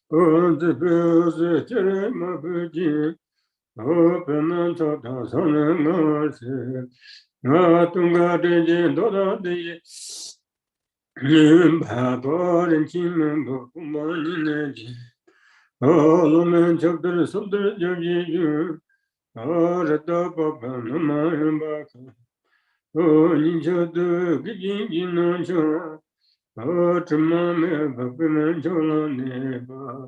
언제부터 저래마부지 어쩌면 저다서는 것이 나tun가되지 너다되지 바보는 치면 복만이 내지 어로면 적들 손들 저기주 어렸다 법은 마음 바꿔 인저도 기진기는 저 어쩌면 바쁘면 졸라내봐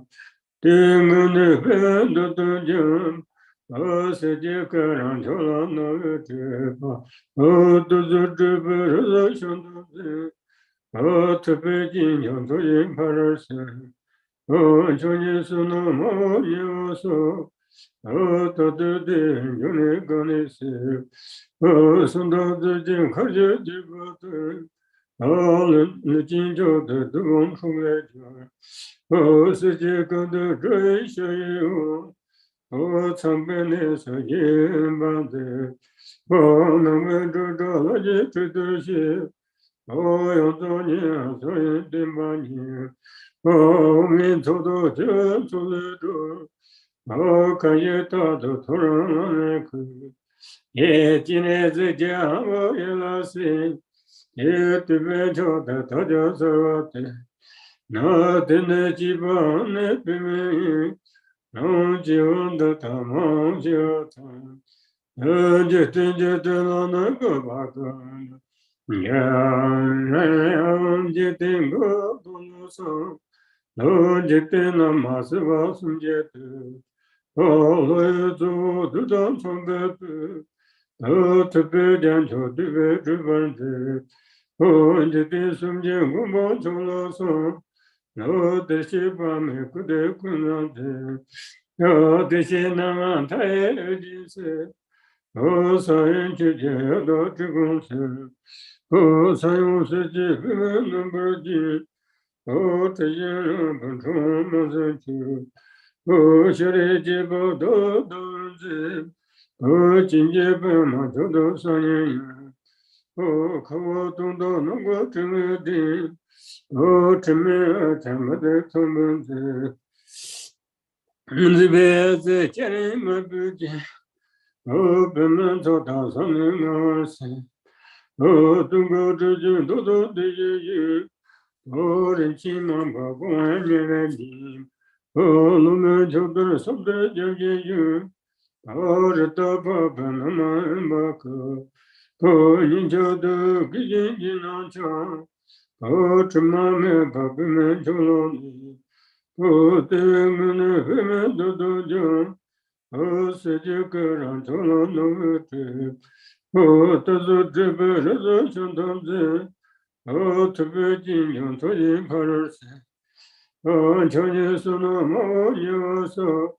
때문에 배도도 좀 어세제가랑 졸라놓으대봐 어두두두부르서 손도세 어떻게진 연도인 바랄세 전예수는 모여서 어떠드된 연애 꺼내세 손도드진 가져지거든 진저도 두봉풍해줘 어세제가도 저이셔요 참변에서 예반데 너는 그들어지 뜻이 여전히 소인된바니 민토도 전술도 가예타도 돌아오는 예진에서 자고일라시 예트배조다 터져서 왔대 나한테 집안에 비밀 지원도 다 멈추었다 어제때는 그 바꿔 언제든 그 불러서 언제때는 마스와 숨제도 어려도 두던 손배도 특별한 조드배 주반데 언제든 숨지고 못 졸라서 대시 밤에 그대 군한테 대시 나만 다해지세 사연 주제도 죽음세 사용세지 그는 벌지 대시는 번통마세지 셔리지보도 돌지 진제배만 저도 사연이야 가와동도 농구 등에디 어쩌면 잘못된 소문지 집에서 재림을 부지 변면서 다서는 것이 둥거주지 너도 되지 어린 치만 보고 하려니 놈의 저들 선배적이지 어렸다 법은 마음 바꿔 인저도 기진지는 참 어쩌면 바쁘면 졸라니 때문에 헤매도도 좀 세제가랑 졸라놓을때 떠서 집에서 전담제 특별진영 도진 바를세 전예수는 모여서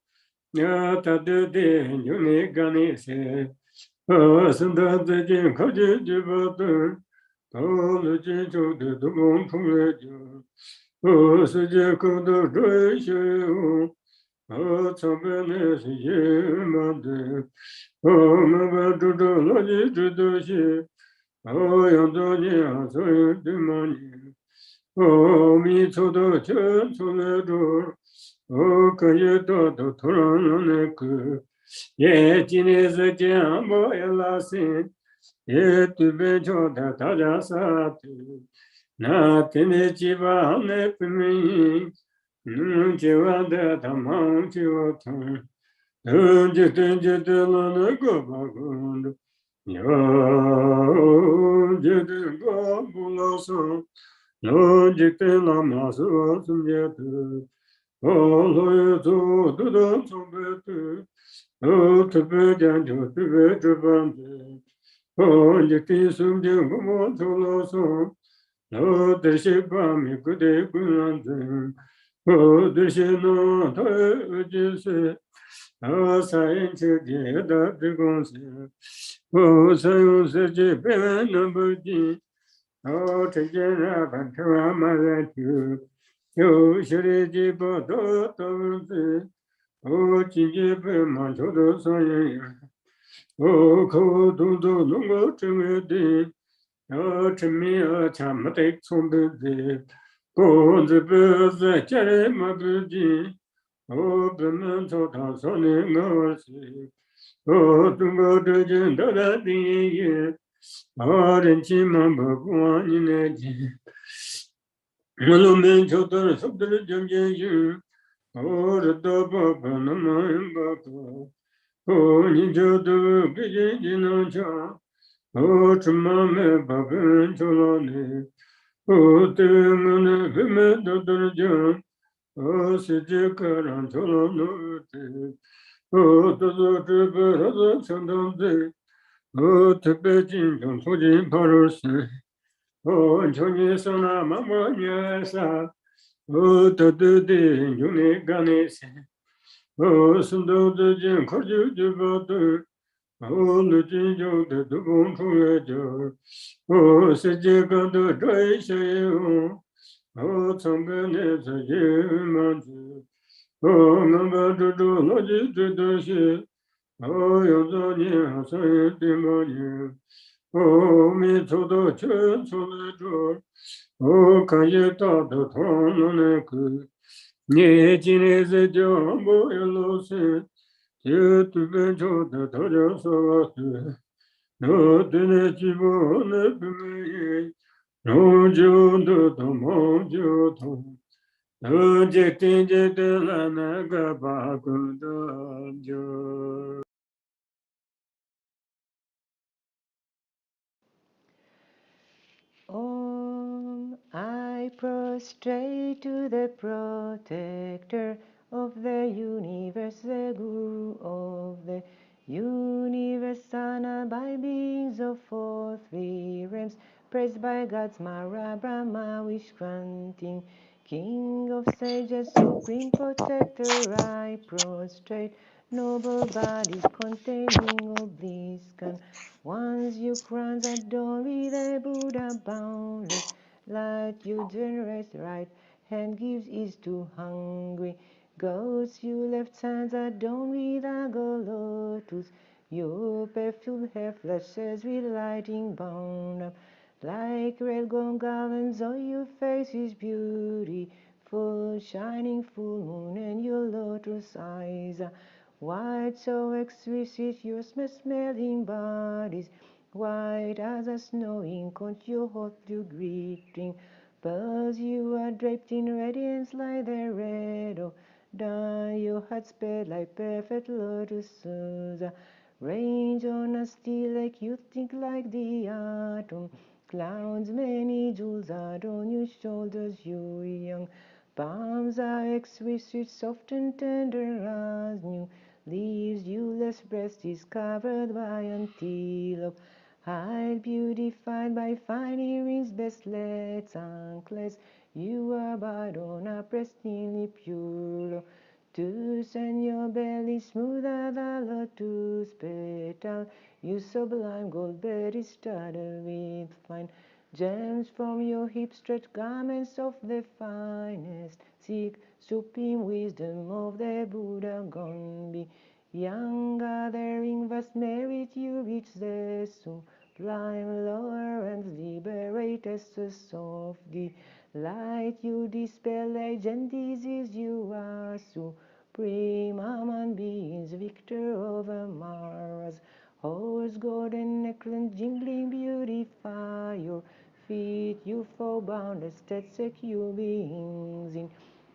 야타드된 윤회간이세 선다드진 거제지바들 더늦진 조대도 공풍해줘 世界各地追求，常被那些野蛮的，们把这垃圾知道些，要做你所有的嘛你，弥陀的全出来着，可以到突然那个，也今天是讲不也拉心，也对别叫他大家啥的。那天的几把那不明，就完的他忙就通，就了那个把工的，哟，就个不老松，就了马是我从家的，老有做都从白的，特别讲究特别这般的，就送的我做老松。得些把米个的滚子，得些那他就是，三七的的公司，三用世界别那不进，这些人反正马来就，有些的几把都是，今天别忙着的三人，口动作弄个正为的。这面前没得从的的，公子不是家里没不进，不能做他说的我是，中国这件大大的也，人起码不管你那件，我们就都是都是讲讲语，这都不那么不可，你就都给人家能讲。这么没把本就了呢，对我那本没都是讲，世界个人就了努的，都是这个都是相当的，特别紧张促进跑路线，求你上那妈妈年啥，都的有你干那些，生到这件可就不对。那今朝的都公出来着，世界各地这些人，曾被那些野蛮子，能把这垃圾这东西，要做你生意的嘛你，没做到全出来着，看见到的同那个，你今天是叫我要老师。就对别着的大家说的，那对那几部那不没，然就都忙就通，就听见的那个把个的就。I prostrate to the protector of the universe, the Guru of the universe, honored by beings of all three realms, praised by gods Mara, Brahma, wish granting, King of sages, supreme protector. I prostrate, noble bodies containing oblivion. Once you crowns adorn with a Buddha boundless light, you generous right hand gives ease to hungry ghosts. You left hands adorn with a lotus. Your perfumed hair flushes with lighting bound up like red gold garlands. Oh, your face is beautiful, shining full moon, and your lotus eyes are white, so exquisite your smelling bodies, white as a snowing cone, your hot blue glittering pearls. You are draped in radiance like the red of dawn. Your heart spread like perfect lotuses. Range on a steel lake, you think like the atom. Clouds, many jewels are on your shoulders, you young. Palms are exquisite, soft and tender as new leaves. Viewless breast is covered by antelope hide, beautified by fine earrings, bracelets, anklets. You are but on a pristinely pure lotus, and your belly smoother than lotus petal. You sublime gold bed is studded with fine Gems from your hips, stretch garments of the finest. Seek supreme wisdom of the Buddha gone be. Young gathering vast merit, you reach the sublime lower and liberate essence of the light. You dispel legend disease, you are supreme human beings, victor over Mars. Horse, golden necklace, jingling, beautify your feet. You fall boundless, static you beings in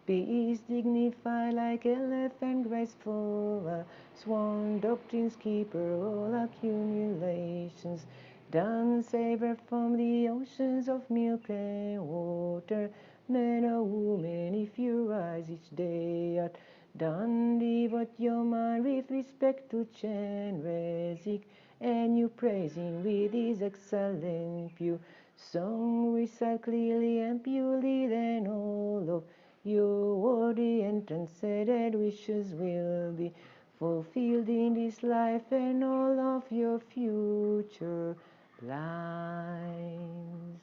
peace, dignified like elephant, graceful, swan doctrines, keeper all accumulations. Done savor from the oceans of milk and water. Men or women, if you rise each day at dawn, devote your mind with respect to Chenrezig, and you praise him with his excellent pure song. Recite clearly and purely, then all of your worthy and transcended wishes will be fulfilled in this life and all of your future lives.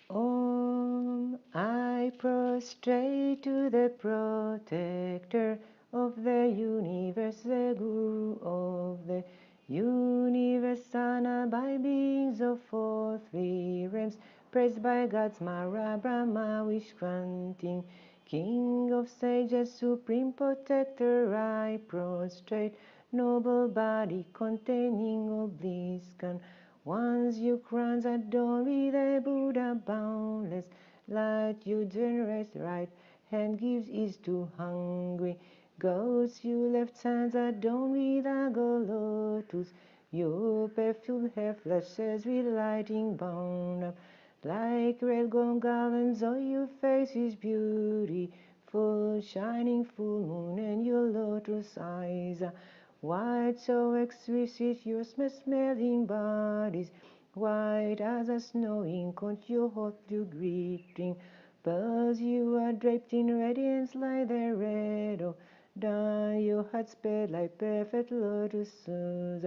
Om, I prostrate to the protector of the universe, the Guru of the universe, honored by beings of all three realms, praised by gods, Mara, Brahma, wish granting, King of sages, supreme protector, I prostrate, noble body containing all bliss can. Once you crowns adorn with the Buddha boundless light, you generous right hand gives ease to hungry goats. You left hands adorn with a gold lotus. Your perfumed hair flashes with lighting bound up like red gold garlands. All your face is beautiful, shining full moon, and your lotus eyes are white, so exquisite your smelling bodies, white as a snowing cone, your hot blue greeting pearls. You are draped in radiance like the red of dawn. Your heart spread like perfect lotuses,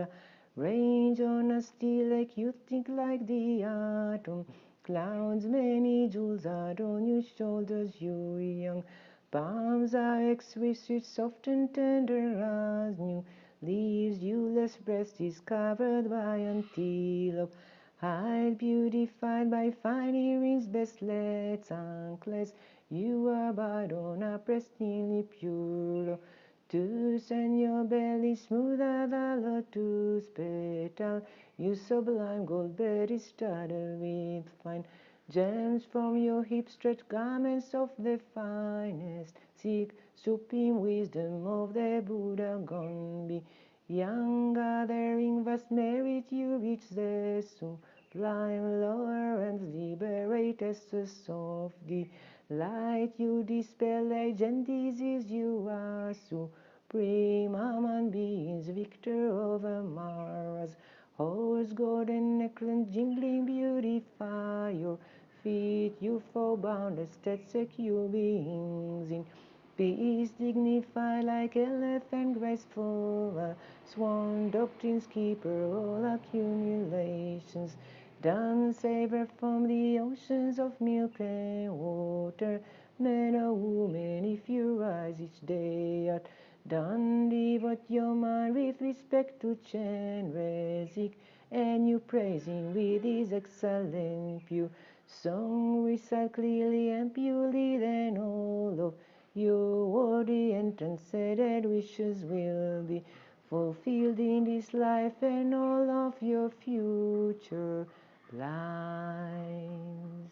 range on a steel lake. You think like the atom clouds. Many jewels are on your shoulders. You young palms are exquisite, soft and tender as new leaves. Viewless breast is covered by antelope hide, beautified by fine earrings, bracelets, anklets. You abide on a pristinely pure lotus, and your belly smoother than lotus petal. You sublime gold bed is studded with fine gems. From your hips, stretch garments of the finest. Seek supreme wisdom of the Buddha gone be. Young gathering vast merit, you reach the sublime lower and liberate essence of the light. You dispel legend disease, you are supreme human beings, victor over Mars. Horse, golden necklace, jingling, beautify your feet. You fall boundless, static you beings in peace, dignified like elephant, graceful, swan doctrines, keeper all accumulations. Done savor from the oceans of milk and water. Men or women, if you rise each day at dawn, devote your mind with respect to Chenrezig, and you praise him with his excellent pure song. Recite clearly and purely, then all of your worthy and transcended wishes will be fulfilled in this life and all of your future lives.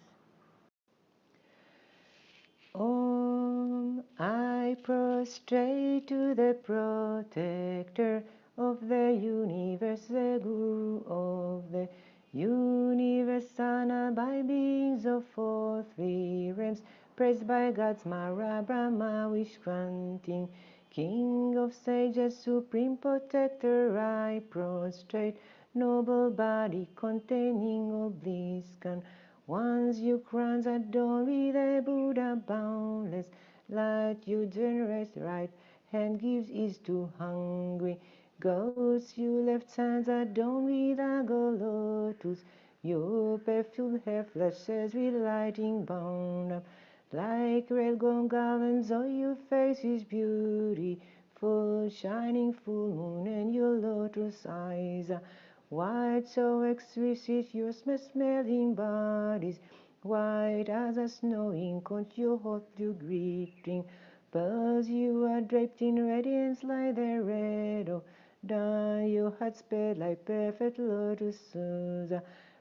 Om, I prostrate to the protector of the universe, the Guru of the universe, honored by beings of all three realms, praised by gods, Mara, Brahma, wish granting, King of sages, supreme protector, I prostrate, noble body containing all bliss can. Once you crowns adorn with the Buddha boundless light, your generous right hand gives ease to hungry Goats, you left hands adorned with a lotus. Your perfumed hair flashes with lighting bound up. Like red gold garlands, all your face is beautiful, shining full moon, and your lotus eyes are white, so exquisite, your smelling bodies, white as a snowing cone, your hot blue glittering pearls. You are draped in radiance like the red of dawn. Your heart spread like perfect lotuses.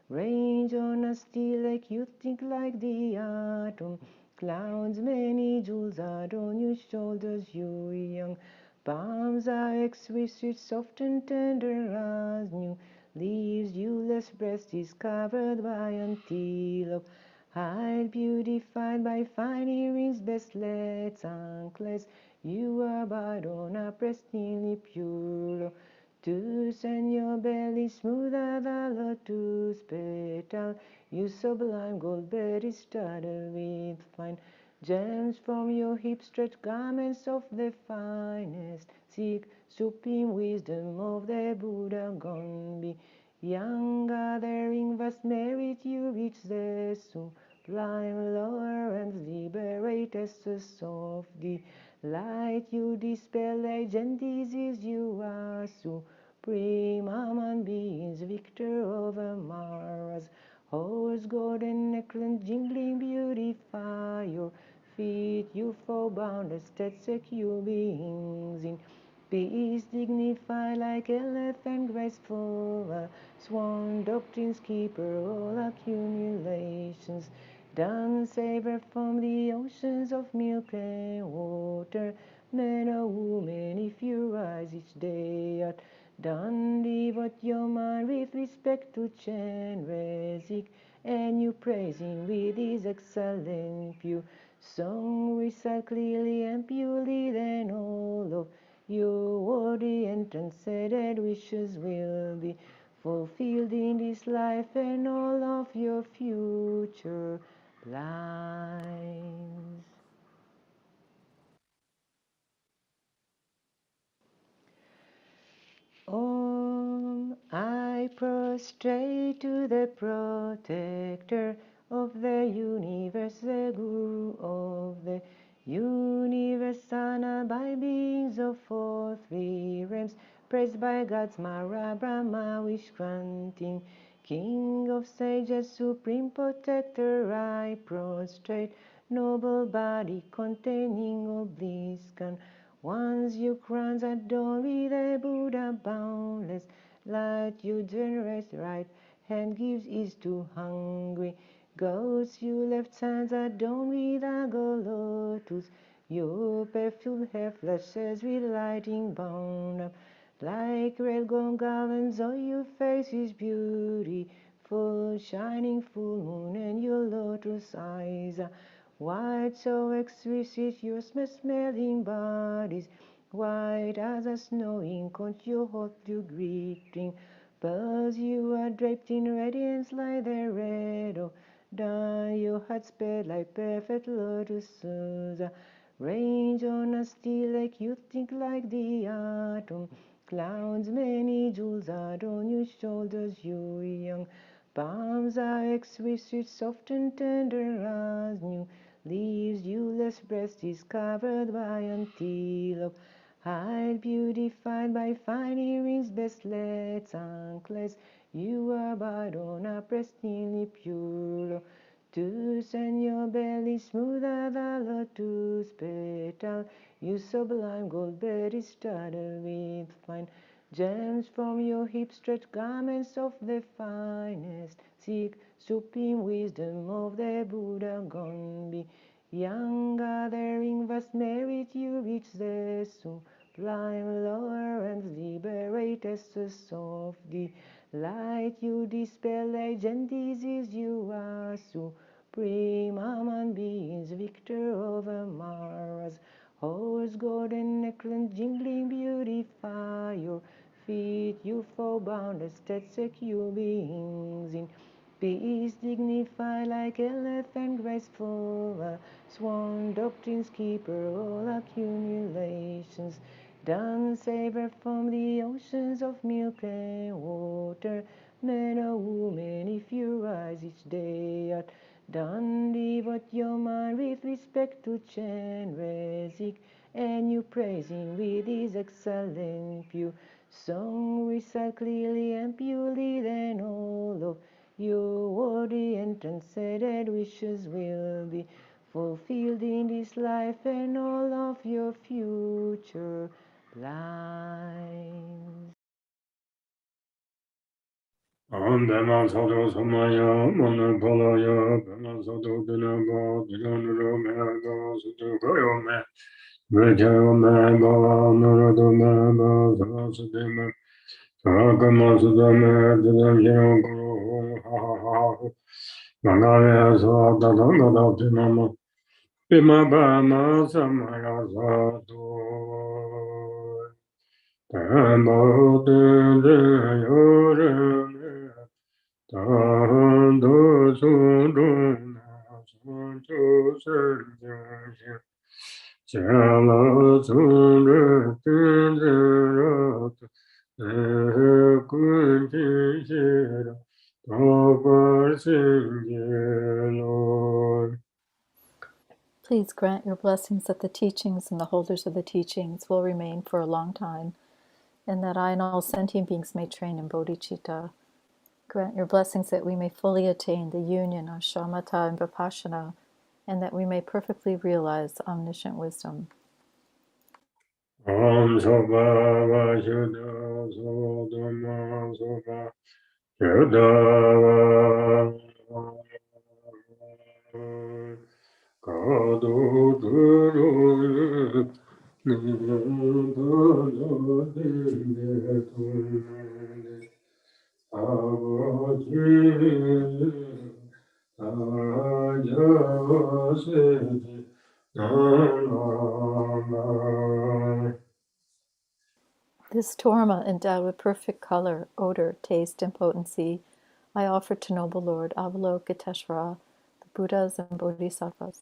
Range on a steel like you think like the atom. Clouds, many jewels are on your shoulders, you young. Palms are exquisite, soft and tender as new leaves. Viewless breast is covered by antelope hide, beautified by fine earrings, bracelets, anklets. You are but on a pristinely pure lotus, and your belly smooth as a lotus petal. You sublime gold bed is studded with fine gems. From your hips stretch garments of the finest silk. Supreme wisdom of the Buddha gone be young, gathering vast merit, you reach the sublime lower and liberate us of the light. You dispel age and disease, you are supreme among beings, victor over Mara's horse. Golden necklace, jingling, beautify your feet. You fall boundless, that secure beings in peace, dignified like elephant, graceful, swan, doctrine's keeper, all accumulations. Done savor from the oceans of milk and water. Man or woman, if you rise each day at dawn, devote your mind with respect to Chenrezig, and you praise him with his excellent pure song. Recite clearly and purely, then all of your worthy and transcended wishes will be fulfilled in this life and all of your future lives. Om, I prostrate to the protector of the universe, the Guru of the universe, honored by beings of all three realms, praised by gods Mara, Brahma, wish-granting, King of sages, supreme protector. I prostrate, noble body containing all bliss gone. Once your crowns adorned with a Buddha boundless light, your generous right hand gives ease to hungry goats. Your left hands adorned with a lotus. Your perfumed hair flashes with lighting bound up like red gold garlands. All your face is beautiful, shining full moon, and your lotus eyes are white, so exquisite, your smelling bodies, white as a snowing cone, your hot blue glittering pearls. You are draped in radiance like the red of dawn. Your heart spread like perfect lotuses. Range on a steel like you think like the atom. Clouds, many jewels are on your shoulders, you young. Palms are exquisite, soft and tender as new leaves. Viewless breast is covered by antelope hide, beautified by fine earrings, bracelets, anklets. You are but on a pristinely pure lotus, and your belly smooth as a lotus petal. You sublime gold bed is studded with fine gems. From your hips stretch garments of the finest silk. Supreme wisdom of the Buddha gone be young, gathering vast merit, you reach the sublime lower and liberate us of the light. You dispel age and disease, you are supreme among beings, victor over Mara's horse. Golden necklace, jingling, beautify your feet. You fall boundless, that secure beings in peace, dignified like elephant, graceful, swan, doctrine's keeper, all accumulations. Done savor from the oceans of milk and water. Men or women, if you rise each day at dawn, devote your mind with respect to Chen Rezik, and you praise him with his excellent pure song. Recite clearly and purely, then all of your worthy and transcendent wishes will be fulfilled in this life and all of your future lives. Bema Soto Samaya, Monopolaya, Bema Soto Dinaba, Dinero Mega, Sutu Koyome, Vijayome, Bala, Nuradome, Sasadime, Sakama Sudame, Didam Guru, Ha Ha Ha, Manave Sata Danda Pimama, Pima Bama Samaya Sato, Tembo Dinde Yore. Tando Sunduna Sancho Sergio Chala Sundra Tindra Kunti Shira Topar Lord. Please grant your blessings that the teachings and the holders of the teachings will remain for a long time, and that I and all sentient beings may train in bodhicitta. Grant your blessings that we may fully attain the union of shamatha and vipassana, and that we may perfectly realize omniscient wisdom. Om Soba Vashuddha Sodama Soba Shuddha Kado Guru Nidalo Dinde Tumde Avaji Ajavasedi Namama. This Torma, endowed with perfect color, odor, taste, and potency, I offer to Noble Lord Avalokiteshvara, the Buddhas and Bodhisattvas.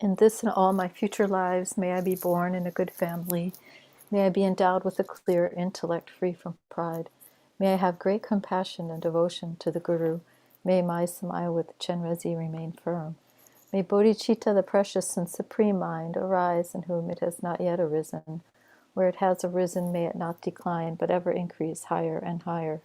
In this and all my future lives, may I be born in a good family. May I be endowed with a clear intellect free from pride. May I have great compassion and devotion to the Guru. May my smile with Chenrezig remain firm. May bodhicitta, the precious and supreme mind, arise in whom it has not yet arisen. Where it has arisen, may it not decline, but ever increase higher and higher.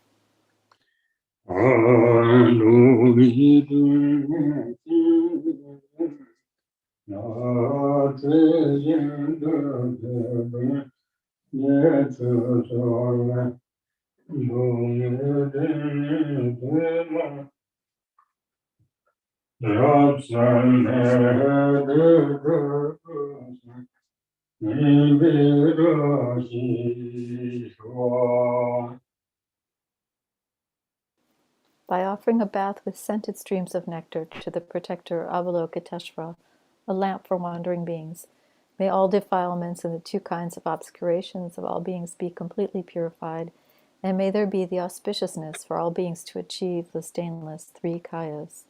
By offering a bath with scented streams of nectar to the protector Avalokiteshvara, a lamp for wandering beings, may all defilements and the two kinds of obscurations of all beings be completely purified, and may there be the auspiciousness for all beings to achieve the stainless three kayas.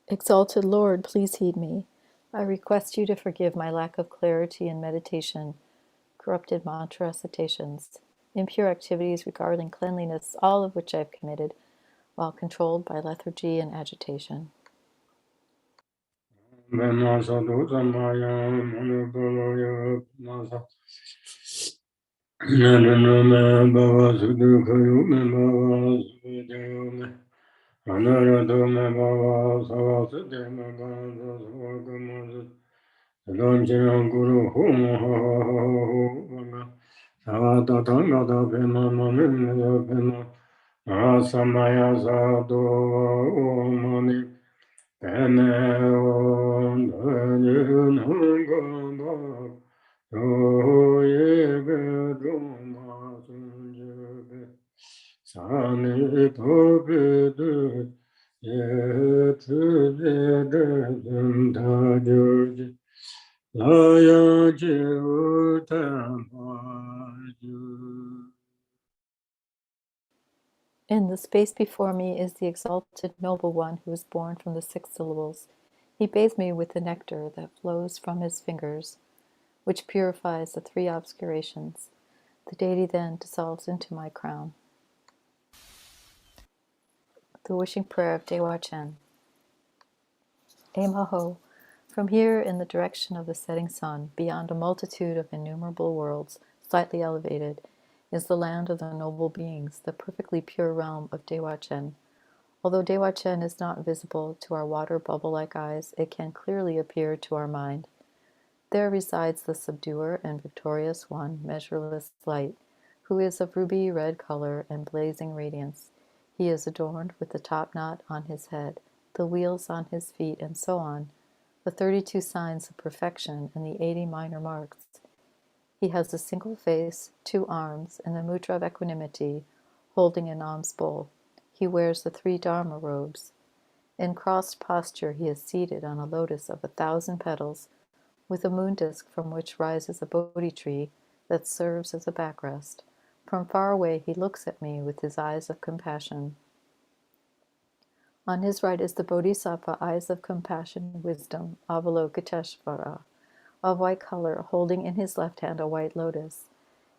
Exalted Lord, please heed me. I request you to forgive my lack of clarity in meditation, corrupted mantra recitations, impure activities regarding cleanliness, all of which I have committed while controlled by lethargy and agitation. In the space before me is the exalted noble one who was born from the 6 syllables. He bathed me with the nectar that flows from his fingers, which purifies the 3 obscurations. The deity then dissolves into my crown. The wishing prayer of Dewa Chen. Maho, from here in the direction of the setting sun, beyond a multitude of innumerable worlds, slightly elevated, is the land of the noble beings, the perfectly pure realm of Dewa Chen. Although Dewa Chen is not visible to our water bubble-like eyes, it can clearly appear to our mind. There resides the subduer and victorious one, measureless light, who is of ruby red color and blazing radiance. He is adorned with the top knot on his head, the wheels on his feet, and so on, the 32 signs of perfection and the 80 minor marks. He has a single face, 2 arms, and the mudra of equanimity, holding an alms bowl. He wears the 3 dharma robes. In crossed posture, he is seated on a lotus of 1,000 petals, with a moon disk from which rises a Bodhi tree that serves as a backrest. From far away, he looks at me with his eyes of compassion. On his right is the Bodhisattva, eyes of compassion and wisdom, Avalokiteshvara, of white color, holding in his left hand a white lotus.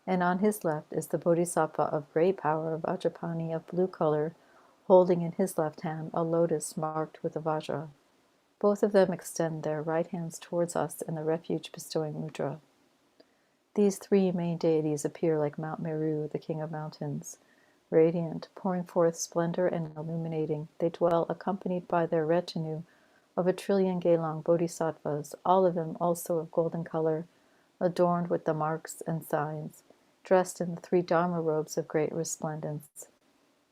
And on his left is the Bodhisattva of great power, Vajrapani, of blue color, holding in his left hand a lotus marked with a Vajra. Both of them extend their right hands towards us in the refuge-bestowing mudra. These 3 main deities appear like Mount Meru, the king of mountains. radiant, pouring forth splendor and illuminating. They dwell accompanied by their retinue of 1,000,000,000 Gelong bodhisattvas, all of them also of golden color, adorned with the marks and signs, dressed in the 3 Dharma robes of great resplendence.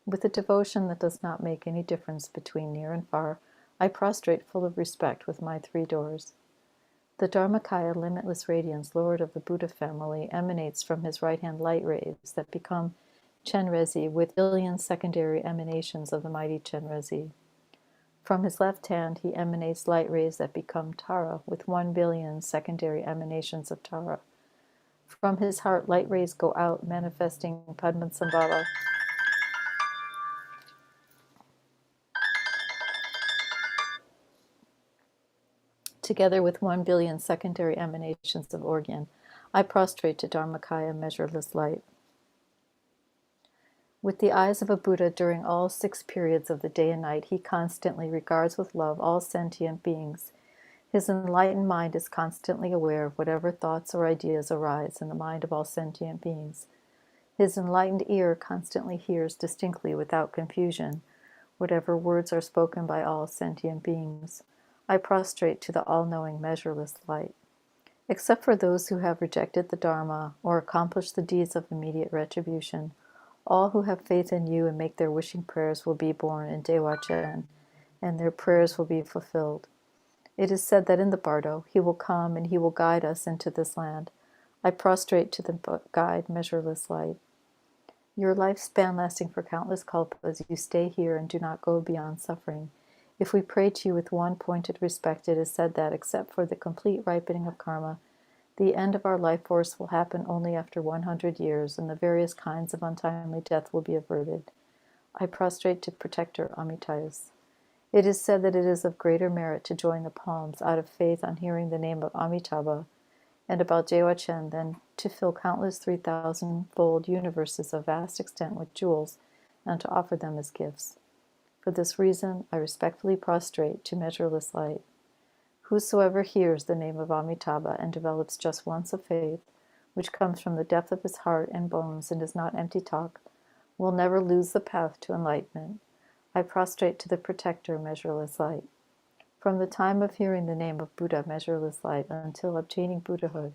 With a devotion that does not make any difference between near and far, I prostrate full of respect with my 3 doors. The Dharmakaya, limitless radiance, Lord of the Buddha family, emanates from his right hand light rays that become Chenrezi with billion secondary emanations of the mighty Chenrezi. From his left hand, he emanates light rays that become Tara with 1,000,000,000 secondary emanations of Tara. From his heart, light rays go out, manifesting Padmasambhava, together with 1,000,000,000 secondary emanations of Orgyan. I prostrate to Dharmakaya, measureless light. With the eyes of a Buddha during all 6 periods of the day and night, he constantly regards with love all sentient beings. His enlightened mind is constantly aware of whatever thoughts or ideas arise in the mind of all sentient beings. His enlightened ear constantly hears distinctly without confusion whatever words are spoken by all sentient beings. I prostrate to the all-knowing, measureless light. Except for those who have rejected the Dharma or accomplished the deeds of immediate retribution, all who have faith in you and make their wishing prayers will be born in Dewa-chen, and their prayers will be fulfilled. It is said that in the bardo, he will come and he will guide us into this land. I prostrate to the guide, measureless light. Your lifespan lasting for countless kalpas, you stay here and do not go beyond suffering. If we pray to you with one pointed respect, it is said that, except for the complete ripening of karma, the end of our life force will happen only after 100 years, and the various kinds of untimely death will be averted. I prostrate to Protector Amitayus. It is said that it is of greater merit to join the palms out of faith on hearing the name of Amitabha and about Dewa-chen than to fill countless 3,000-fold universes of vast extent with jewels and to offer them as gifts. For this reason, I respectfully prostrate to measureless light. Whosoever hears the name of Amitabha and develops just once of faith, which comes from the depth of his heart and bones and is not empty talk, will never lose the path to enlightenment. I prostrate to the Protector, measureless light. From the time of hearing the name of Buddha, measureless light, until obtaining Buddhahood,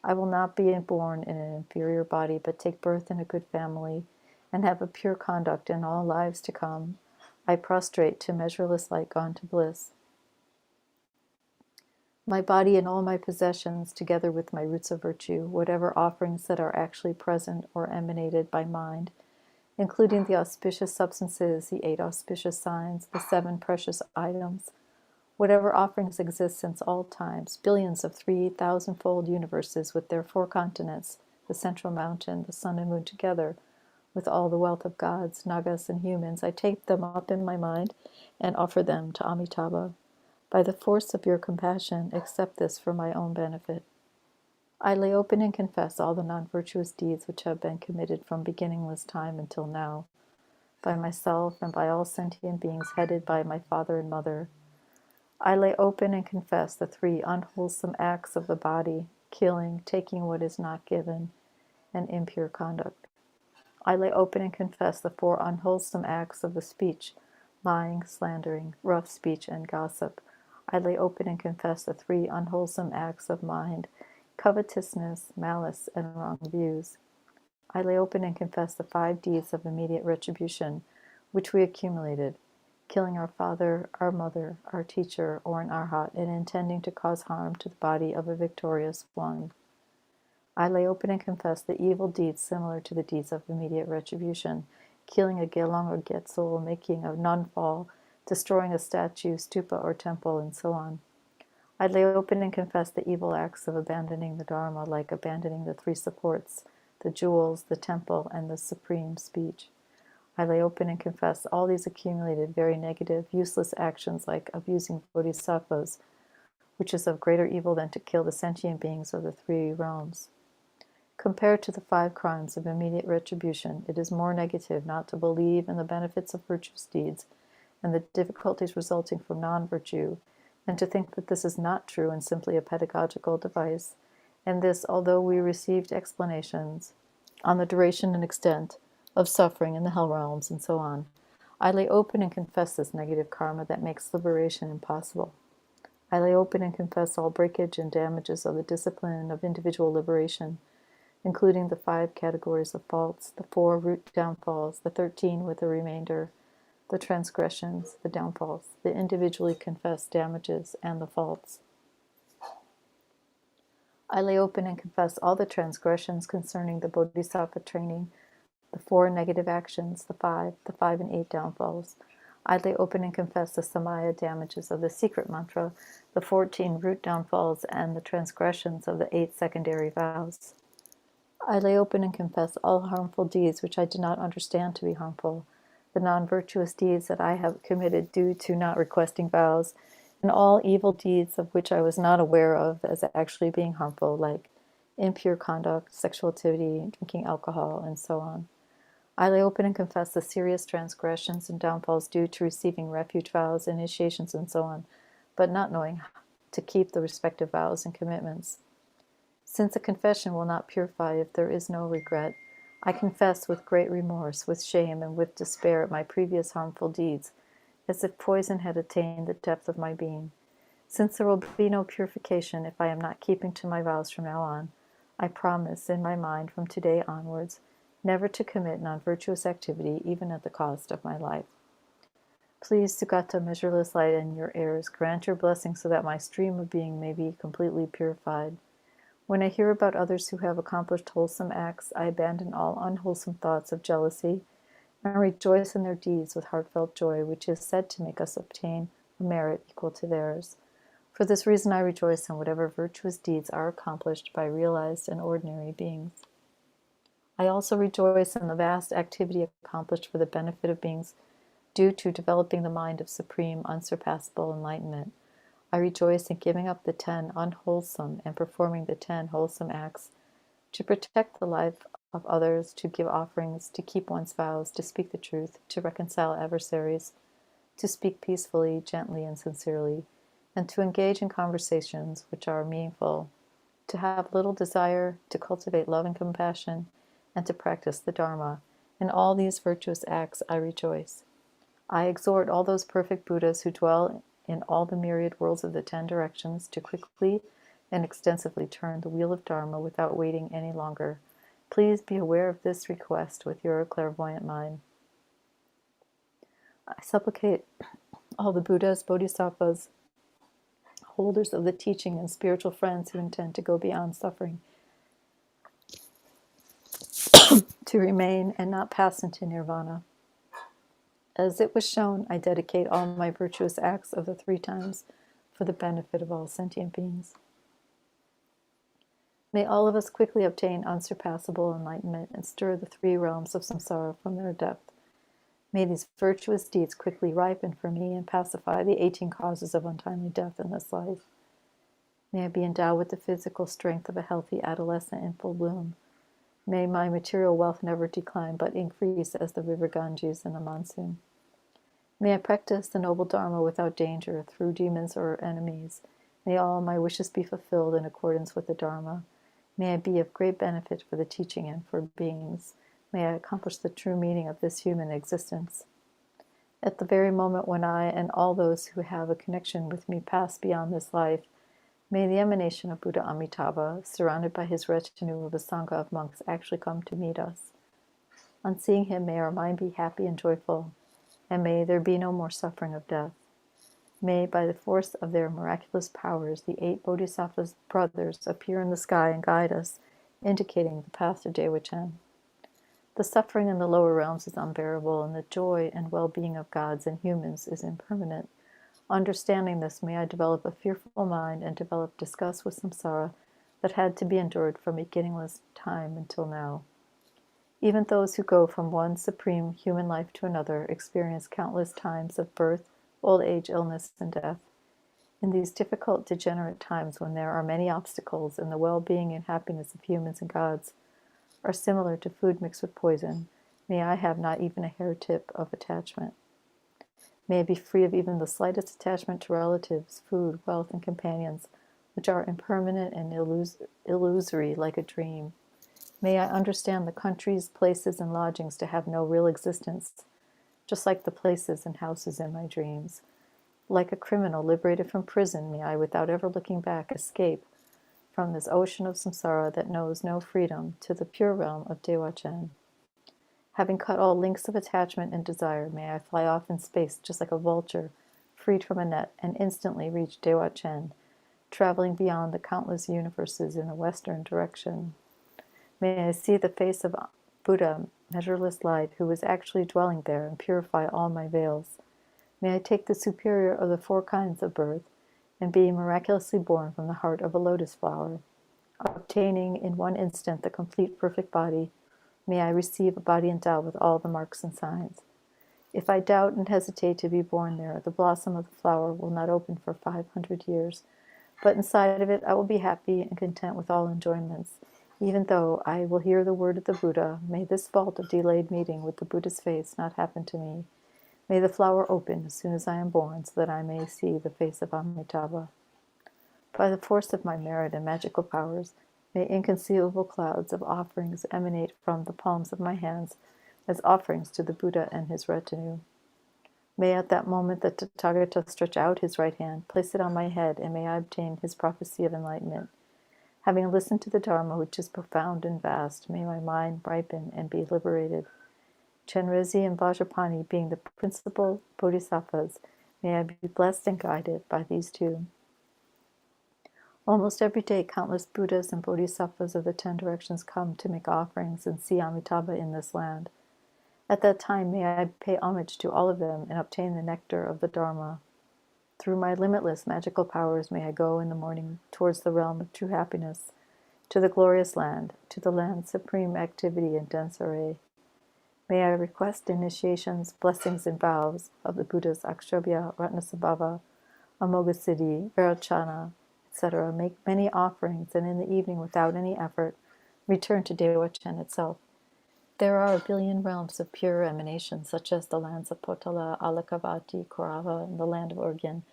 I will not be born in an inferior body, but take birth in a good family and have a pure conduct in all lives to come. I prostrate to measureless light gone to bliss. My body and all my possessions, together with my roots of virtue, whatever offerings that are actually present or emanated by mind, including the auspicious substances, the 8 auspicious signs, the 7 precious items, whatever offerings exist since all times, billions of 3,000-fold universes with their 4 continents, the central mountain, the sun and moon together, with all the wealth of gods, nagas, and humans, I take them up in my mind and offer them to Amitabha. By the force of your compassion, accept this for my own benefit. I lay open and confess all the non-virtuous deeds which have been committed from beginningless time until now, by myself and by all sentient beings headed by my father and mother. I lay open and confess the 3 unwholesome acts of the body, killing, taking what is not given, and impure conduct. I lay open and confess the 4 unwholesome acts of the speech, lying, slandering, rough speech, and gossip. I lay open and confess the 3 unwholesome acts of mind, covetousness, malice, and wrong views. I lay open and confess the 5 deeds of immediate retribution, which we accumulated, killing our father, our mother, our teacher, or an arhat, and intending to cause harm to the body of a victorious one. I lay open and confess the evil deeds similar to the deeds of immediate retribution, killing a gelong or getsul, making a nun fall, destroying a statue, stupa, or temple, and so on. I lay open and confess the evil acts of abandoning the Dharma, like abandoning the 3 supports, the jewels, the temple, and the supreme speech. I lay open and confess all these accumulated, very negative, useless actions like abusing bodhisattvas, which is of greater evil than to kill the sentient beings of the 3 realms. Compared to the 5 crimes of immediate retribution, it is more negative not to believe in the benefits of virtuous deeds and the difficulties resulting from non-virtue, and to think that this is not true and simply a pedagogical device, and this although we received explanations on the duration and extent of suffering in the hell realms, and so on. I lay open and confess this negative karma that makes liberation impossible. I lay open and confess all breakage and damages of the discipline of individual liberation, including the 5 categories of faults, the 4 root downfalls, the 13 with the remainder, the transgressions, the downfalls, the individually confessed damages, and the faults. I lay open and confess all the transgressions concerning the bodhisattva training, the 4 negative actions, the 5 and 8 downfalls. I lay open and confess the samaya damages of the secret mantra, the 14 root downfalls, and the transgressions of the 8 secondary vows. I lay open and confess all harmful deeds which I did not understand to be harmful, the non-virtuous deeds that I have committed due to not requesting vows, and all evil deeds of which I was not aware of as actually being harmful, like impure conduct, sexual activity, drinking alcohol, and so on. I lay open and confess the serious transgressions and downfalls due to receiving refuge vows, initiations, and so on, but not knowing how to keep the respective vows and commitments. Since a confession will not purify if there is no regret, I confess with great remorse, with shame, and with despair at my previous harmful deeds, as if poison had attained the depth of my being. Since there will be no purification if I am not keeping to my vows from now on, I promise in my mind from today onwards never to commit non-virtuous activity, even at the cost of my life. Please, Sugata, measureless light, and your heirs, grant your blessing so that my stream of being may be completely purified. When I hear about others who have accomplished wholesome acts, I abandon all unwholesome thoughts of jealousy and rejoice in their deeds with heartfelt joy, which is said to make us obtain a merit equal to theirs. For this reason I rejoice in whatever virtuous deeds are accomplished by realized and ordinary beings. I also rejoice in the vast activity accomplished for the benefit of beings due to developing the mind of supreme, unsurpassable enlightenment. I rejoice in giving up the 10 unwholesome and performing the 10 wholesome acts to protect the life of others, to give offerings, to keep one's vows, to speak the truth, to reconcile adversaries, to speak peacefully, gently, and sincerely, and to engage in conversations which are meaningful, to have little desire, to cultivate love and compassion, and to practice the Dharma. In all these virtuous acts I rejoice. I exhort all those perfect Buddhas who dwell in all the myriad worlds of the 10 directions to quickly and extensively turn the wheel of Dharma without waiting any longer. Please be aware of this request with your clairvoyant mind. I supplicate all the Buddhas, Bodhisattvas, holders of the teaching, and spiritual friends who intend to go beyond suffering, to remain and not pass into nirvana. As it was shown, I dedicate all my virtuous acts of the 3 times for the benefit of all sentient beings. May all of us quickly obtain unsurpassable enlightenment and stir the 3 realms of samsara from their depth. May these virtuous deeds quickly ripen for me and pacify the 18 causes of untimely death in this life. May I be endowed with the physical strength of a healthy adolescent in full bloom. May my material wealth never decline but increase as the river Ganges in the monsoon. May I practice the noble Dharma without danger through demons or enemies. May all my wishes be fulfilled in accordance with the Dharma. May I be of great benefit for the teaching and for beings. May I accomplish the true meaning of this human existence. At the very moment when I and all those who have a connection with me pass beyond this life, may the emanation of Buddha Amitabha, surrounded by his retinue of a Sangha of monks, actually come to meet us. On seeing him, may our mind be happy and joyful, and may there be no more suffering of death. May, by the force of their miraculous powers, the 8 Bodhisattvas' brothers appear in the sky and guide us, indicating the path to Daewochen. The suffering in the lower realms is unbearable, and the joy and well-being of gods and humans is impermanent. Understanding this, may I develop a fearful mind and develop disgust with samsara that had to be endured from beginningless time until now. Even those who go from one supreme human life to another experience countless times of birth, old age, illness, and death. In these difficult, degenerate times when there are many obstacles and the well-being and happiness of humans and gods are similar to food mixed with poison, may I have not even a hair tip of attachment. May I be free of even the slightest attachment to relatives, food, wealth, and companions, which are impermanent and illusory like a dream. May I understand the countries, places, and lodgings to have no real existence, just like the places and houses in my dreams. Like a criminal liberated from prison, may I, without ever looking back, escape from this ocean of samsara that knows no freedom to the pure realm of Dewa-Chen. Having cut all links of attachment and desire, may I fly off in space just like a vulture, freed from a net, and instantly reach Dewa-Chen, traveling beyond the countless universes in the western direction. May I see the face of Buddha, measureless light, who is actually dwelling there, and purify all my veils. May I take the superior of the 4 kinds of birth, and be miraculously born from the heart of a lotus flower. Obtaining in one instant the complete perfect body, may I receive a body endowed with all the marks and signs. If I doubt and hesitate to be born there, the blossom of the flower will not open for 500 years, but inside of it I will be happy and content with all enjoyments. Even though I will hear the word of the Buddha, may this fault of delayed meeting with the Buddha's face not happen to me. May the flower open as soon as I am born, so that I may see the face of Amitabha. By the force of my merit and magical powers, may inconceivable clouds of offerings emanate from the palms of my hands as offerings to the Buddha and his retinue. May at that moment the Tathagata stretch out his right hand, place it on my head, and may I obtain his prophecy of enlightenment. Having listened to the Dharma, which is profound and vast, may my mind ripen and be liberated. Chenrezig and Vajrapani being the principal bodhisattvas, may I be blessed and guided by these two. Almost every day, countless Buddhas and bodhisattvas of the 10 directions come to make offerings and see Amitabha in this land. At that time, may I pay homage to all of them and obtain the nectar of the Dharma. Through my limitless magical powers, may I go in the morning towards the realm of true happiness, to the glorious land, to the land's supreme activity and dense array. May I request initiations, blessings, and vows of the Buddhas Akshobhya, Ratnasambhava, Amoghasiddhi, Vairocana, etc., make many offerings, and in the evening, without any effort, return to Dewa-Chen itself. There are 1 billion realms of pure emanation, such as the lands of Potala, Alakavati, Korava, and the land of Urgyen,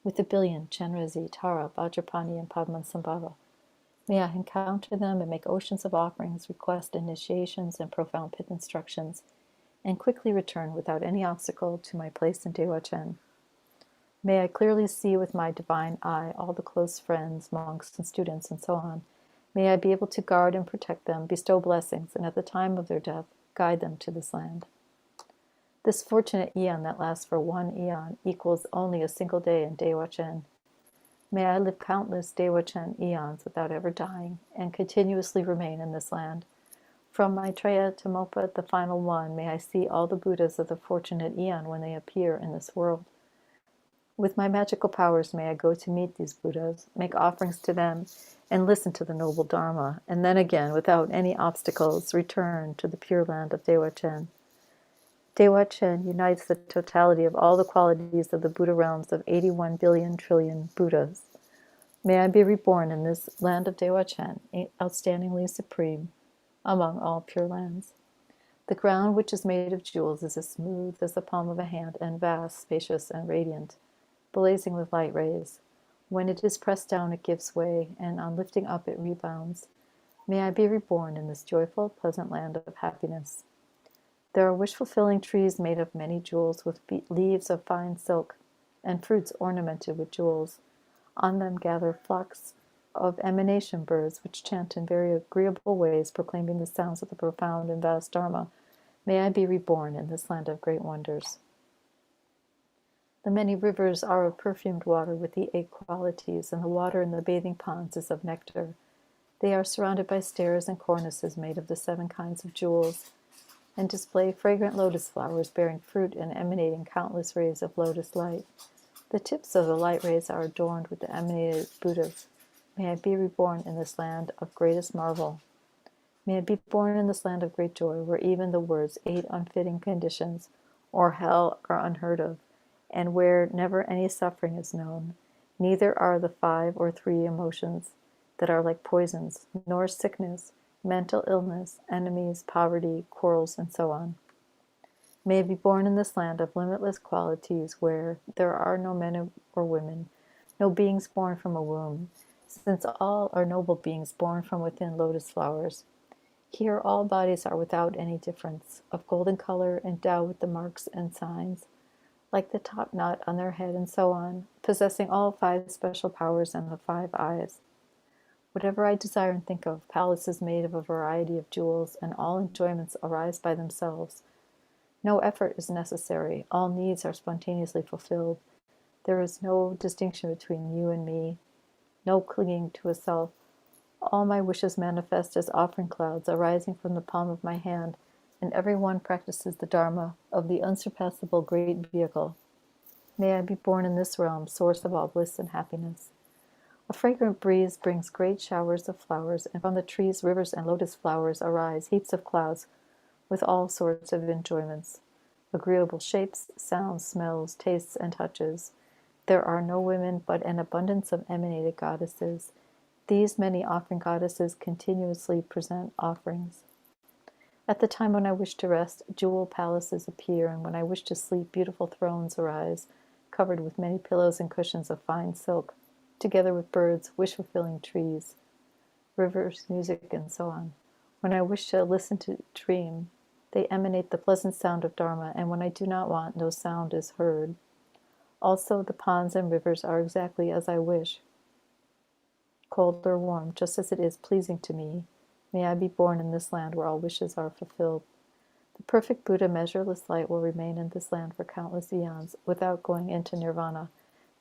with 1 billion Chenrezig, Tara, Vajrapani, and Padmasambhava. May I encounter them and make oceans of offerings, request initiations, and profound pith instructions, and quickly return without any obstacle to my place in Dewa-Chen. May I clearly see with my divine eye all the close friends, monks, and students, and so on. May I be able to guard and protect them, bestow blessings, and at the time of their death, guide them to this land. This fortunate eon that lasts for 1 eon equals only a single day in Dewa-Chen. May I live countless Dewa-Chen eons without ever dying, and continuously remain in this land. From Maitreya to Mopa, the final one, may I see all the Buddhas of the fortunate eon when they appear in this world. With my magical powers, may I go to meet these Buddhas, make offerings to them, and listen to the noble Dharma, and then again, without any obstacles, return to the pure land of Dewa-Chen. Dewa-Chen unites the totality of all the qualities of the Buddha realms of 81 billion trillion Buddhas. May I be reborn in this land of Dewa-Chen, outstandingly supreme among all pure lands. The ground, which is made of jewels, is as smooth as the palm of a hand, and vast, spacious, and radiant, blazing with light rays. When it is pressed down, it gives way, and on lifting up, it rebounds. May I be reborn in this joyful, pleasant land of happiness. There are wish-fulfilling trees made of many jewels, with leaves of fine silk, and fruits ornamented with jewels. On them gather flocks of emanation birds, which chant in very agreeable ways, proclaiming the sounds of the profound and vast Dharma. May I be reborn in this land of great wonders. The many rivers are of perfumed water with the 8 qualities, and the water in the bathing ponds is of nectar. They are surrounded by stairs and cornices made of the 7 kinds of jewels, and display fragrant lotus flowers bearing fruit and emanating countless rays of lotus light. The tips of the light rays are adorned with the emanated Buddhas. May I be reborn in this land of greatest marvel. May I be born in this land of great joy, where even the words 8 unfitting conditions or hell are unheard of, and where never any suffering is known. Neither are the 5 or 3 emotions that are like poisons, nor sickness, mental illness, enemies, poverty, quarrels, and so on. May I be born in this land of limitless qualities, where there are no men or women, no beings born from a womb, since all are noble beings born from within lotus flowers. Here all bodies are without any difference, of golden color, endowed with the marks and signs, like the top knot on their head and so on, possessing all 5 special powers and the 5 eyes. Whatever I desire and think of, palaces made of a variety of jewels, and all enjoyments arise by themselves. No effort is necessary, all needs are spontaneously fulfilled. There is no distinction between you and me, no clinging to a self. All my wishes manifest as offering clouds arising from the palm of my hand, and every one practices the Dharma of the unsurpassable great vehicle. May I be born in this realm, source of all bliss and happiness. A fragrant breeze brings great showers of flowers, and from the trees, rivers, and lotus flowers arise heaps of clouds with all sorts of enjoyments, agreeable shapes, sounds, smells, tastes, and touches. There are no women, but an abundance of emanated goddesses. These many offering goddesses continuously present offerings. At the time when I wish to rest, jewel palaces appear, and when I wish to sleep, beautiful thrones arise, covered with many pillows and cushions of fine silk, together with birds, wish-fulfilling trees, rivers, music, and so on. When I wish to listen to dream, they emanate the pleasant sound of Dharma, and when I do not want, no sound is heard. Also, the ponds and rivers are exactly as I wish, cold or warm, just as it is pleasing to me. May I be born in this land where all wishes are fulfilled. The perfect Buddha, measureless light, will remain in this land for countless eons, without going into nirvana.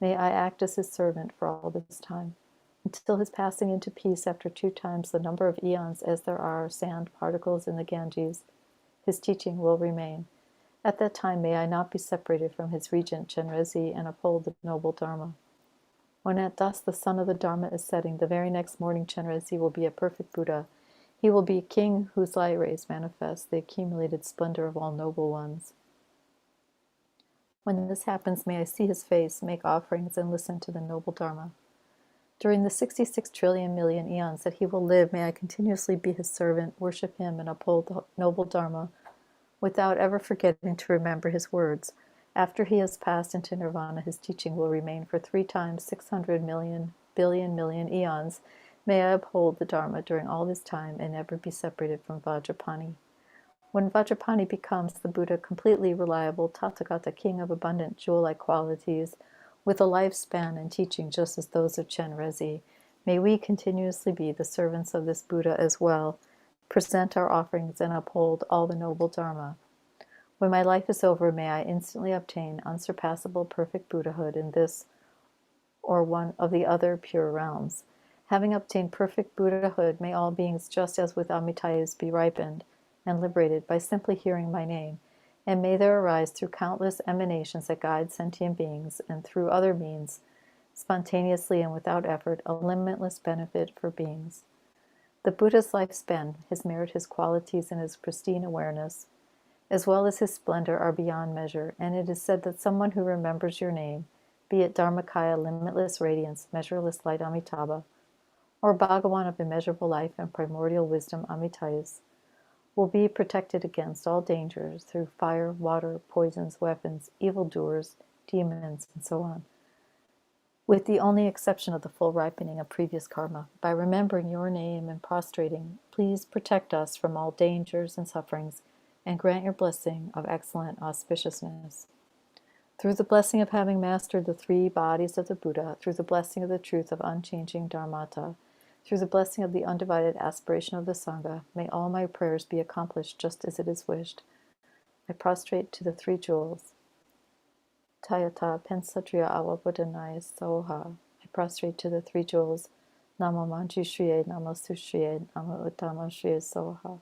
May I act as his servant for all this time, until his passing into peace after 2 times the number of eons as there are sand particles in the Ganges. His teaching will remain. At that time may I not be separated from his regent Chenrezig and uphold the noble Dharma. When at dusk the sun of the Dharma is setting, the very next morning Chenrezig will be a perfect Buddha. He will be a king whose light rays manifest the accumulated splendor of all noble ones. When this happens, may I see his face, make offerings, and listen to the noble Dharma. During the 66 trillion million eons that he will live, may I continuously be his servant, worship him, and uphold the noble Dharma, without ever forgetting to remember his words. After he has passed into nirvana, his teaching will remain for 3 times 600 million million eons. May I uphold the Dharma during all this time and never be separated from Vajrapani. When Vajrapani becomes the Buddha, completely reliable, Tathagata, king of abundant jewel-like qualities, with a lifespan and teaching just as those of Chenrezig, may we continuously be the servants of this Buddha as well, present our offerings, and uphold all the noble Dharma. When my life is over, may I instantly obtain unsurpassable perfect Buddhahood in this or one of the other pure realms. Having obtained perfect Buddhahood, may all beings, just as with Amitayus, be ripened and liberated by simply hearing my name, and may there arise through countless emanations that guide sentient beings, and through other means, spontaneously and without effort, a limitless benefit for beings. The Buddha's lifespan, his merit, his qualities, and his pristine awareness, as well as his splendor, are beyond measure, and it is said that someone who remembers your name, be it Dharmakaya, limitless radiance, measureless light Amitabha, or Bhagawan of immeasurable life and primordial wisdom Amitayus, will be protected against all dangers through fire, water, poisons, weapons, evildoers, demons, and so on, with the only exception of the full ripening of previous karma. By remembering your name and prostrating, please protect us from all dangers and sufferings, and grant your blessing of excellent auspiciousness. Through the blessing of having mastered the 3 bodies of the Buddha, through the blessing of the truth of unchanging Dharmata, through the blessing of the undivided aspiration of the Sangha, may all my prayers be accomplished just as it is wished. I prostrate to the 3 jewels. Tayata Pensatria Avabuddhanaya Soha. I prostrate to the 3 jewels. Namo Manju Shriye, Namo Sushriye, Namo Uttama Shriye Soha.